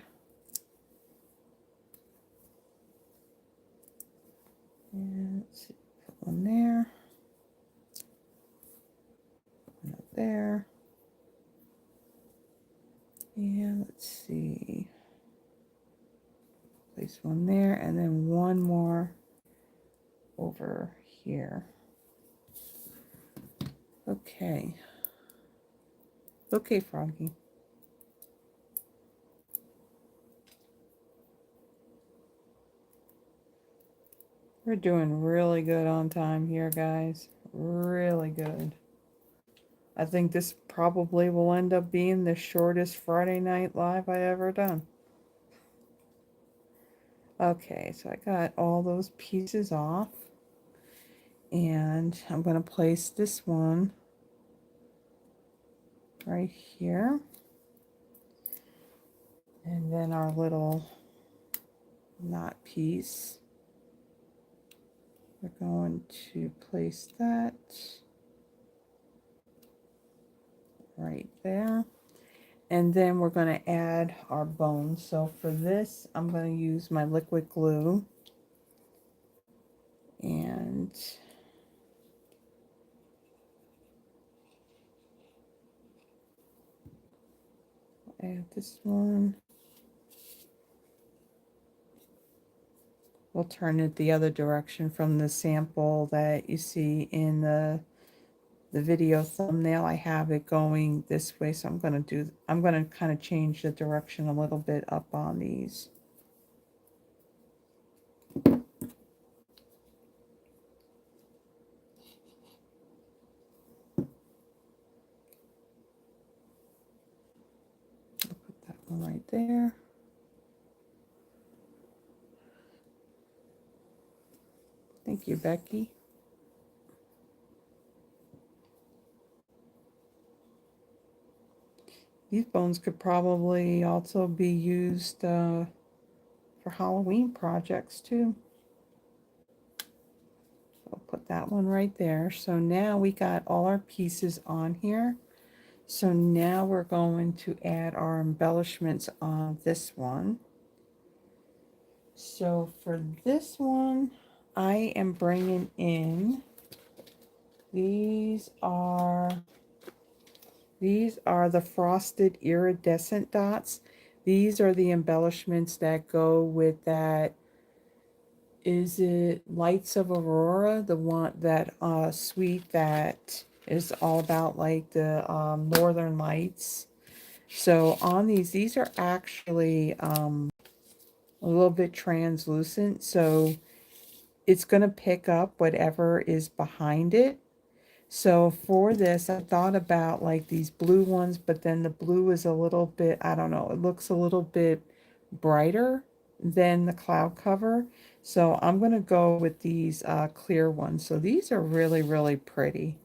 Speaker 1: And let's see, put one there, one up there, and let's see, place one there, and then one more over here. Okay. Okay, Froggy. We're doing really good on time here, guys. Really good. I think this probably will end up being the shortest Friday Night Live I ever done. Okay, so I got all those pieces off. And I'm going to place this one right here. And then our little knot piece, we're going to place that right there. And then we're going to add our bones. So for this, I'm going to use my liquid glue. And add this one. We'll turn it the other direction from the sample that you see in the video thumbnail. I have it going this way, so I'm going to kind of change the direction a little bit up on these. I'll put that one right there. Thank you, Becky. These bones could probably also be used for Halloween projects too. So I'll put that one right there. So now we got all our pieces on here. So now we're going to add our embellishments on this one. So for this one, I am bringing in, these are the frosted iridescent dots. These are the embellishments that go with that, is it Lights of Aurora? The one, that suite that is all about like the northern lights. So on these are actually a little bit translucent, so it's going to pick up whatever is behind it. So for this, I thought about like these blue ones, but then the blue is a little bit, I don't know, it looks a little bit brighter than the cloud cover. So I'm going to go with these clear ones. So these are really, really pretty.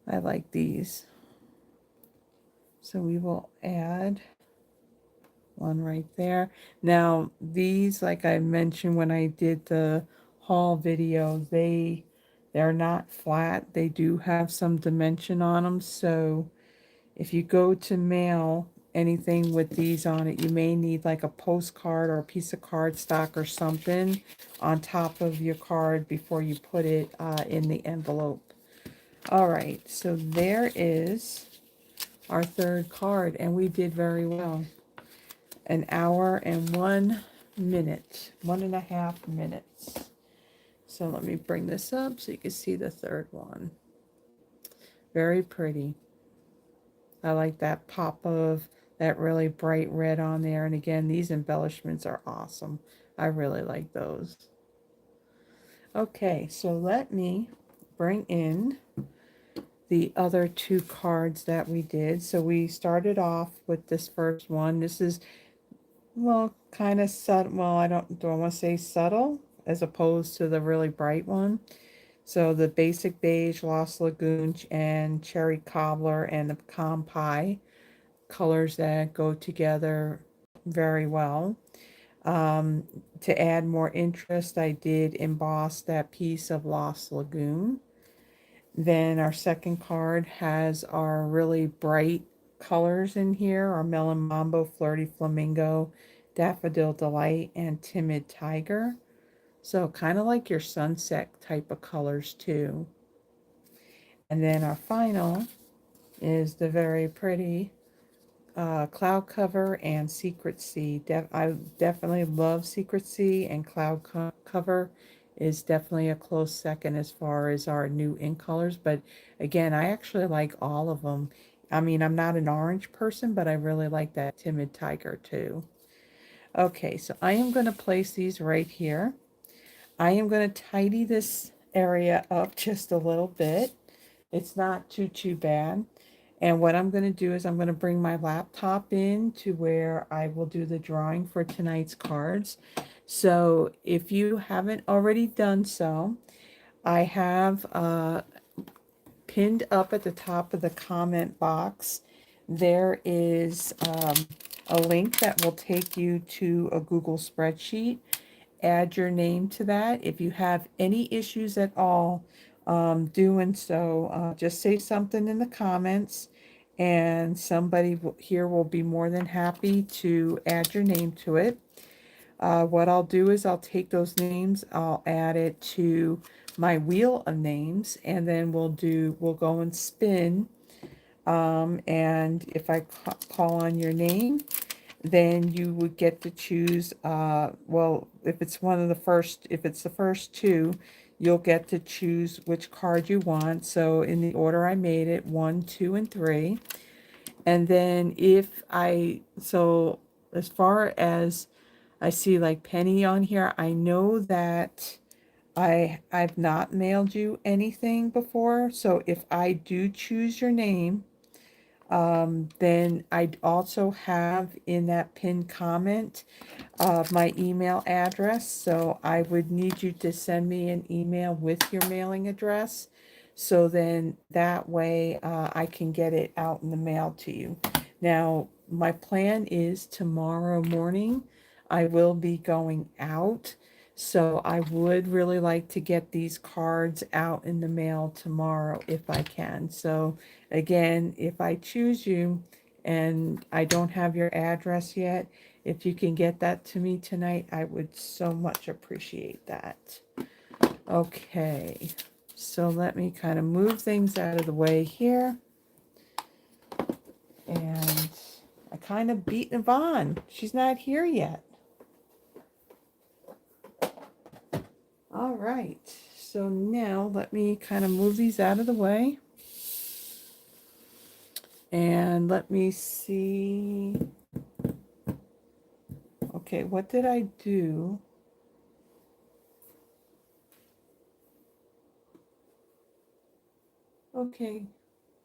Speaker 1: I like these. So we will add one right there. Now these, like I mentioned when I did the haul video, they're not flat. They do have some dimension on them. So if you go to mail anything with these on it, you may need like a postcard or a piece of cardstock or something on top of your card before you put it in the envelope. All right, so there is our third card, and we did very well. An hour and 1 minute, 1.5 minutes. So let me bring this up so you can see the third one. Very pretty. I like that pop of that really bright red on there. And again, these embellishments are awesome. I really like those. Okay, so let me bring in the other two cards that we did. So we started off with this first one. This is, well, kind of subtle. Well, I want to say subtle as opposed to the really bright one. So the basic beige, Lost Lagoon, and cherry cobbler, and the pecan pie, colors that go together very well. To add more interest, I did emboss that piece of Lost Lagoon. Then our second card has our really bright colors in here, our Melon, Mambo, Flirty, Flamingo, Daffodil Delight, and Timid Tiger. So kind of like your sunset type of colors too. And then our final is the very pretty Cloud Cover and Secret Sea. I definitely love Secret Sea, and Cloud Cover is definitely a close second as far as our new ink colors. But again, I actually like all of them. I mean, I'm not an orange person, but I really like that Timid Tiger too. Okay, so I am going to place these right here. I am going to tidy this area up just a little bit. It's not too bad. And what I'm going to do is I'm going to bring my laptop in to where I will do the drawing for tonight's cards. So if you haven't already done so, I have pinned up at the top of the comment box, there is a link that will take you to a Google spreadsheet. Add your name to that. If you have any issues at all doing so, just say something in the comments, and somebody here will be more than happy to add your name to it. What I'll do is I'll take those names, I'll add it to my wheel of names, and then we'll go and spin. And if I call on your name, then you would get to choose, well, if it's the first two, you'll get to choose which card you want. So in the order I made it, 1, 2, and 3. And then so as far as I see like Penny on here, I know that I've not mailed you anything before. So if I do choose your name, then I also have in that pinned comment my email address. So I would need you to send me an email with your mailing address. So then that way I can get it out in the mail to you. Now, my plan is tomorrow morning I will be going out. So I would really like to get these cards out in the mail tomorrow if I can. So again, if I choose you and I don't have your address yet, if you can get that to me tonight, I would so much appreciate that. Okay, so let me kind of move things out of the way here. And I kind of beat Yvonne. She's not here yet. All right, so now let me kind of move these out of the way. And let me see. Okay, what did I do? Okay,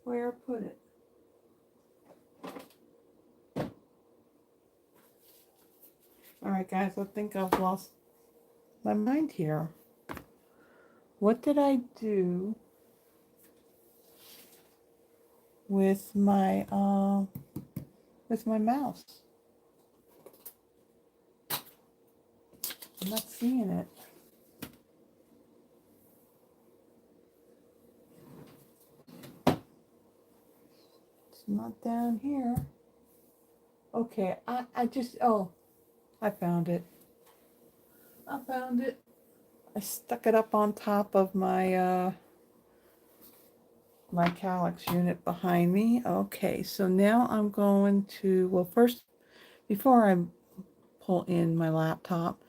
Speaker 1: where put it? All right, guys, I think I've lost my mind here. What did I do with my mouse? I'm not seeing it. It's not down here. Okay, I just, oh, I found it. I found it. I stuck it up on top of my my calyx unit behind me. Okay, so now I'm going to, well, first, before I pull in my laptop,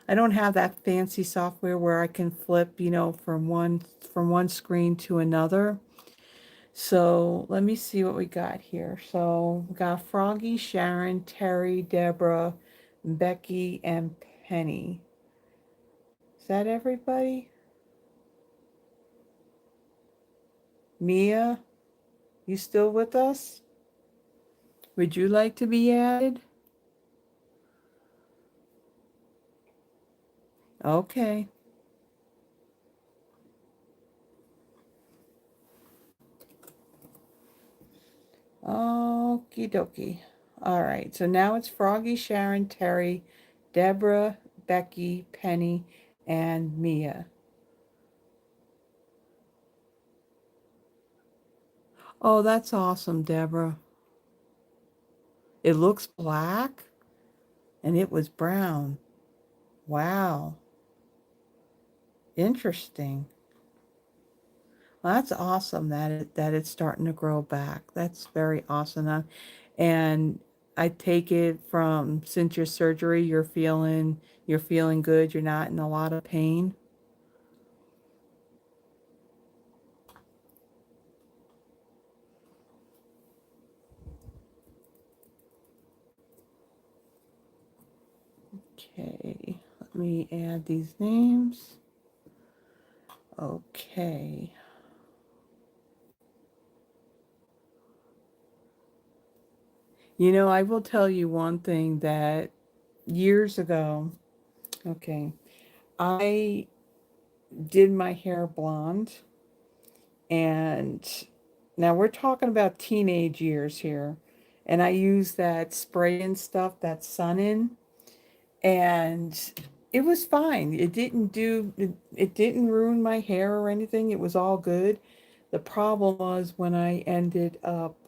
Speaker 1: I don't have that fancy software where I can flip, you know, from one screen to another. So let me see what we got here. So we got Froggy, Sharon, Terry, Deborah, Becky, and Penny. Is that everybody? Mia, you still with us? Would you like to be added? Okay. Okie dokie. All right, so now it's Froggy, Sharon, Terry, Deborah, Becky, Penny, and Mia. Oh, that's awesome, Deborah. It looks black and it was brown. Wow. Interesting. Well, that's awesome that it's starting to grow back. That's very awesome. And I take it from since your surgery, you're feeling good. You're not in a lot of pain. Okay, let me add these names. Okay. You know, I will tell you one thing that years ago, okay, I did my hair blonde, and now we're talking about teenage years here, and I used that spray and stuff, that sun in, and it was fine. It didn't ruin my hair or anything. It was all good. The problem was when I ended up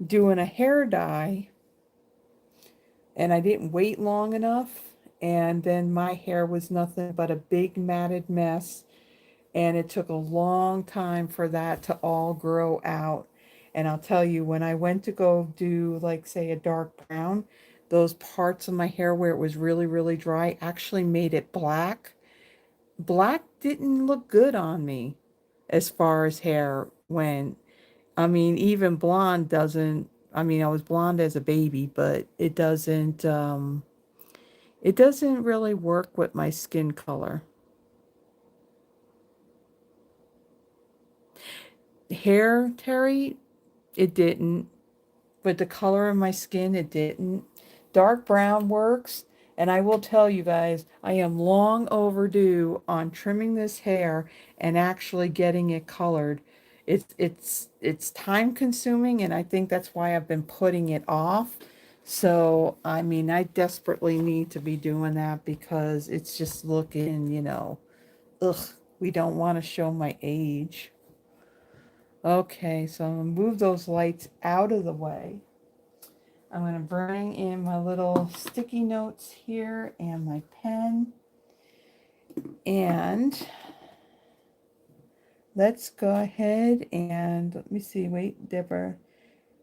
Speaker 1: doing a hair dye and I didn't wait long enough, and then my hair was nothing but a big matted mess, and it took a long time for that to all grow out. And I'll tell you, when I went to go do, like, say, a dark brown, those parts of my hair where it was really, really dry actually made it black. Black didn't look good on me as far as hair went. I mean, even blonde doesn't, I mean, I was blonde as a baby, but it doesn't really work with my skin color. Hair, Terry, it didn't. But the color of my skin, it didn't. Dark brown works. And I will tell you guys, I am long overdue on trimming this hair and actually getting it colored. It's time consuming, and I think that's why I've been putting it off. So, I mean, I desperately need to be doing that because it's just looking, ugh, we don't want to show my age. Okay, so I'm going to move those lights out of the way. I'm going to bring in my little sticky notes here and my pen. And let's go ahead and, let me see, wait, Deborah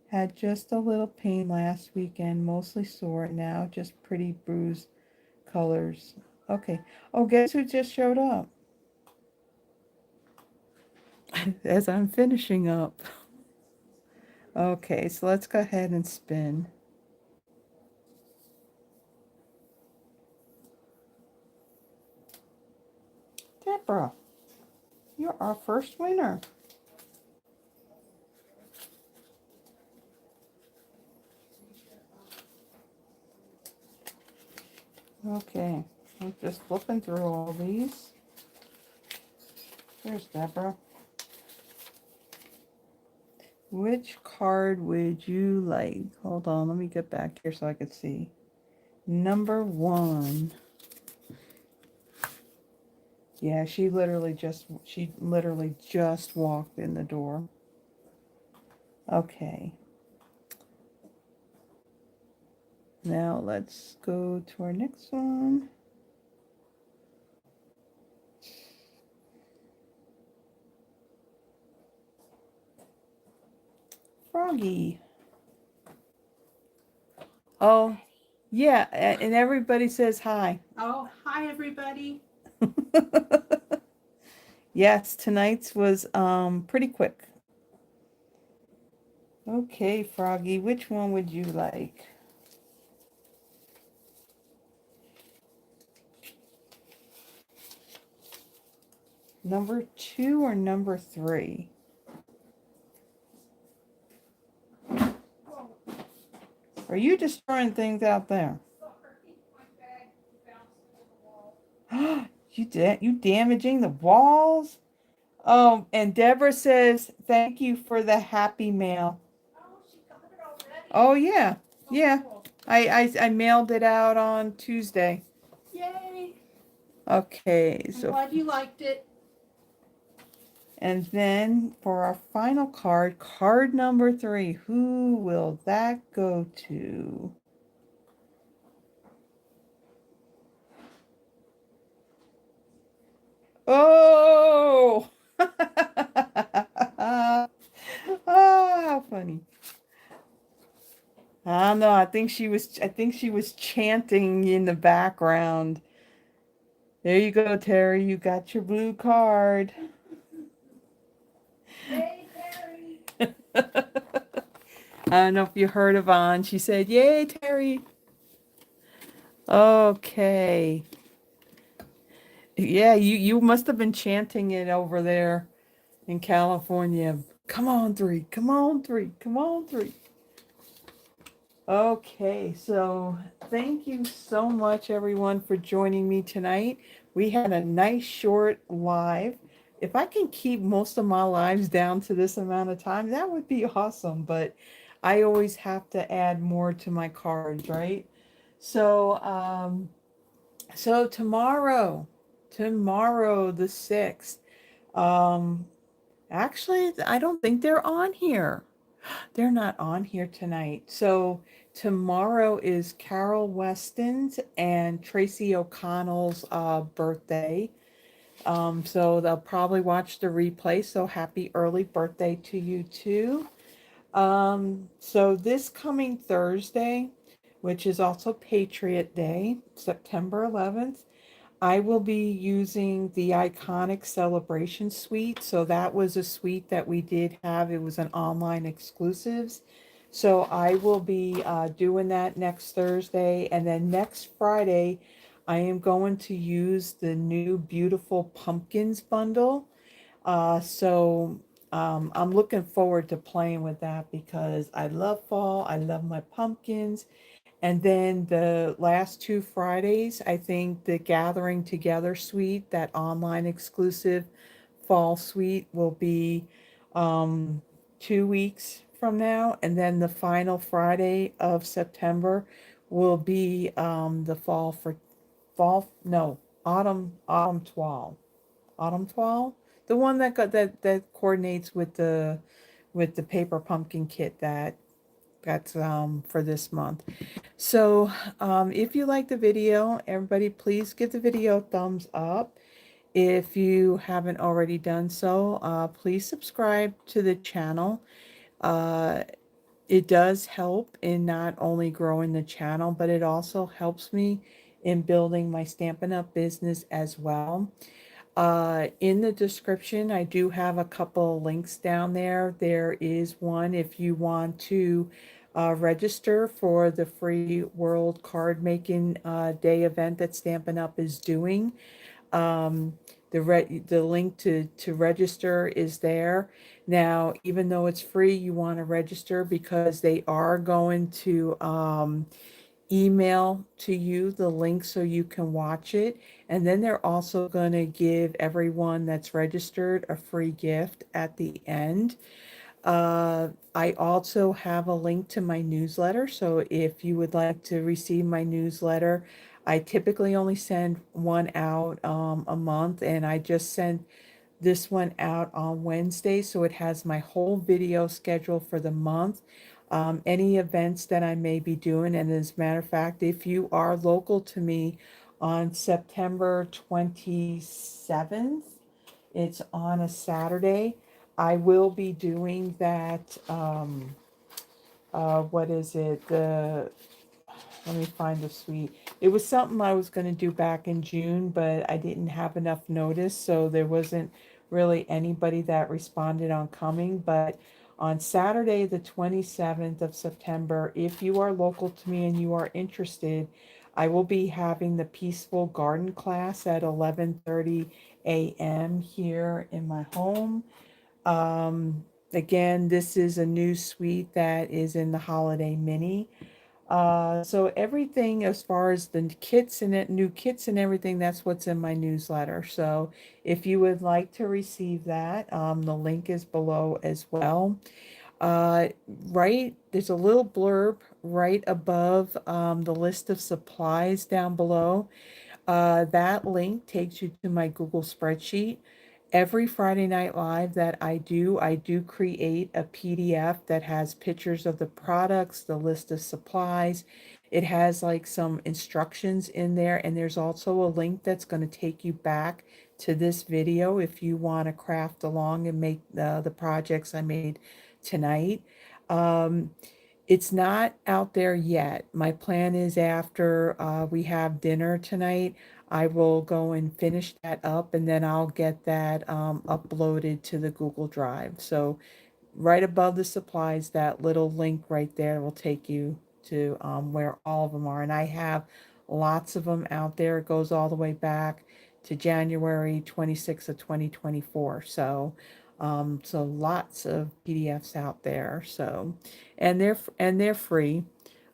Speaker 1: had just a little pain last weekend, mostly sore, now just pretty bruised colors. Okay. Oh, guess who just showed up? As I'm finishing up. Okay, so let's go ahead and spin. Deborah, you're our first winner. Okay, I'm just flipping through all these. There's Deborah. Which card would you like? Hold on, let me get back here so I can see. Number 1. Yeah, she literally just walked in the door. Okay. Now let's go to our next one. Froggy. Oh, yeah, and everybody says hi.
Speaker 2: Oh, hi everybody.
Speaker 1: Yes, tonight's was pretty quick. Okay, Froggy, which one would you like? Number 2 or number 3? Are you destroying things out there? You damaging the walls? Oh, and Deborah says thank you for the happy mail. Oh yeah, yeah. I mailed it out on Tuesday.
Speaker 2: Yay!
Speaker 1: Okay,
Speaker 2: I'm
Speaker 1: so
Speaker 2: glad you liked it.
Speaker 1: and then for our final card, card number 3, who will that go to? Oh! Ah, how funny. I don't know. I think she was chanting in the background. There you go, Terry. You got your blue card.
Speaker 2: Yay, Terry!
Speaker 1: I don't know if you heard Yvonne. She said, "Yay, Terry." Okay. Yeah, you must have been chanting it over there in California. Come on, 3. Come on, 3. Come on, 3. Okay, so thank you so much, everyone, for joining me tonight. We had a nice short live. If I can keep most of my lives down to this amount of time, that would be awesome. But I always have to add more to my cards, right? So, so tomorrow the 6th. Actually, I don't think they're on here. They're not on here tonight. So tomorrow is Carol Weston's and Tracy O'Connell's birthday. So they'll probably watch the replay. So happy early birthday to you too. So this coming Thursday, which is also Patriot Day, September 11th, I will be using the Iconic Celebration Suite. So that was a suite that we did have. It was an online exclusives. So I will be doing that next Thursday. And then next Friday, I am going to use the new Beautiful Pumpkins bundle. I'm looking forward to playing with that because I love fall. I love my pumpkins. And then the last 2 Fridays, I think the Gathering Together suite, that online exclusive fall suite, will be 2 weeks from now, and then the final Friday of September will be the autumn twirl, the one that that coordinates with the paper pumpkin kit that's for this month. So if you like the video, everybody, please give the video a thumbs up. If you haven't already done so, please subscribe to the channel. Uh, it does help in not only growing the channel, but it also helps me in building my Stampin' Up! Business as well. In the description, I do have a couple of links down there. There is one if you want to register for the free World Card Making Day event that Stampin' Up! Is doing. Um, the link to register is there. Now, even though it's free, you want to register because they are going to email to you the link so you can watch it. And then they're also going to give everyone that's registered a free gift at the end. I also have a link to my newsletter. So if you would like to receive my newsletter, I typically only send one out a month, and I just sent this one out on Wednesday. So it has my whole video schedule for the month. Any events that I may be doing. And as a matter of fact, if you are local to me on September 27th, it's on a Saturday, I will be doing that, what is it? Let me find the suite. It was something I was going to do back in June, but I didn't have enough notice, so there wasn't really anybody that responded on coming. But on Saturday, the 27th of September, if you are local to me and you are interested, I will be having the Peaceful Garden class at 11:30 a.m. here in my home. Again, this is a new suite that is in the Holiday Mini. So everything as far as the kits and new kits and everything, that's what's in my newsletter. So if you would like to receive that, the link is below as well. There's a little blurb right above the list of supplies down below. That link takes you to my Google spreadsheet. Every Friday Night Live that I do create a PDF that has pictures of the products, the list of supplies. It has like some instructions in there, and there's also a link that's going to take you back to this video if you want to craft along and make the projects I made tonight. Um, it's not out there yet. My plan is after we have dinner tonight, I will go and finish that up, and then I'll get that uploaded to the Google Drive. So right above the supplies, that little link right there will take you to where all of them are. And I have lots of them out there. It goes all the way back to January 26th of 2024. So lots of PDFs out there. So, and they're free.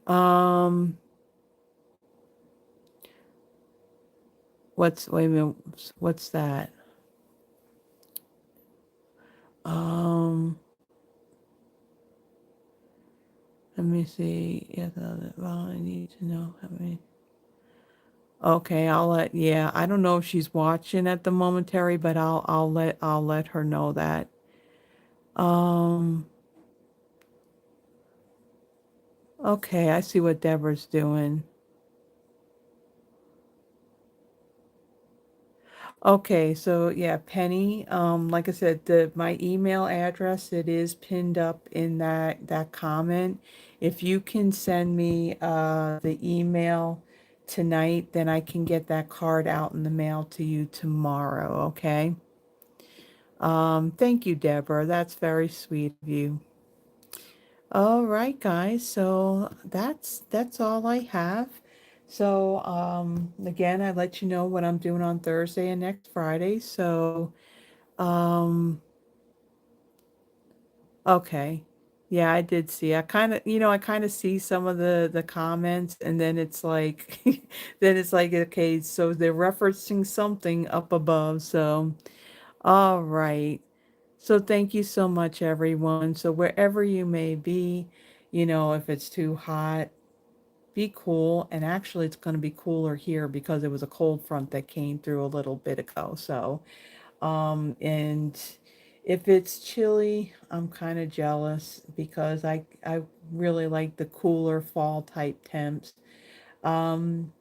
Speaker 1: Um, wait a minute, what's that? Um, Let me see. Yeah, well, I need to know how many. Okay, yeah, I don't know if she's watching at the momentary, but I'll let her know that. Um, okay, I see what Deborah's doing. Okay, so yeah, Penny, like I said, my email address, it is pinned up in that comment. If you can send me the email tonight, then I can get that card out in the mail to you tomorrow, okay? Thank you, Deborah. That's very sweet of you. All right, guys. So that's all I have. So again, I let you know what I'm doing on Thursday and next Friday. So um okay. Yeah, I did see. I kind of see some of the comments, and then it's like then it's like, okay, so they're referencing something up above. So all right. So thank you so much, everyone. So wherever you may be, if it's too hot, be cool. And actually, it's going to be cooler here because it was a cold front that came through a little bit ago. So, and if it's chilly, I'm kind of jealous because I really like the cooler fall type temps. Um,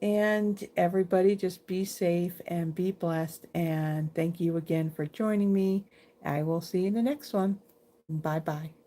Speaker 1: and everybody just be safe and be blessed. And thank you again for joining me. I will see you in the next one. Bye bye.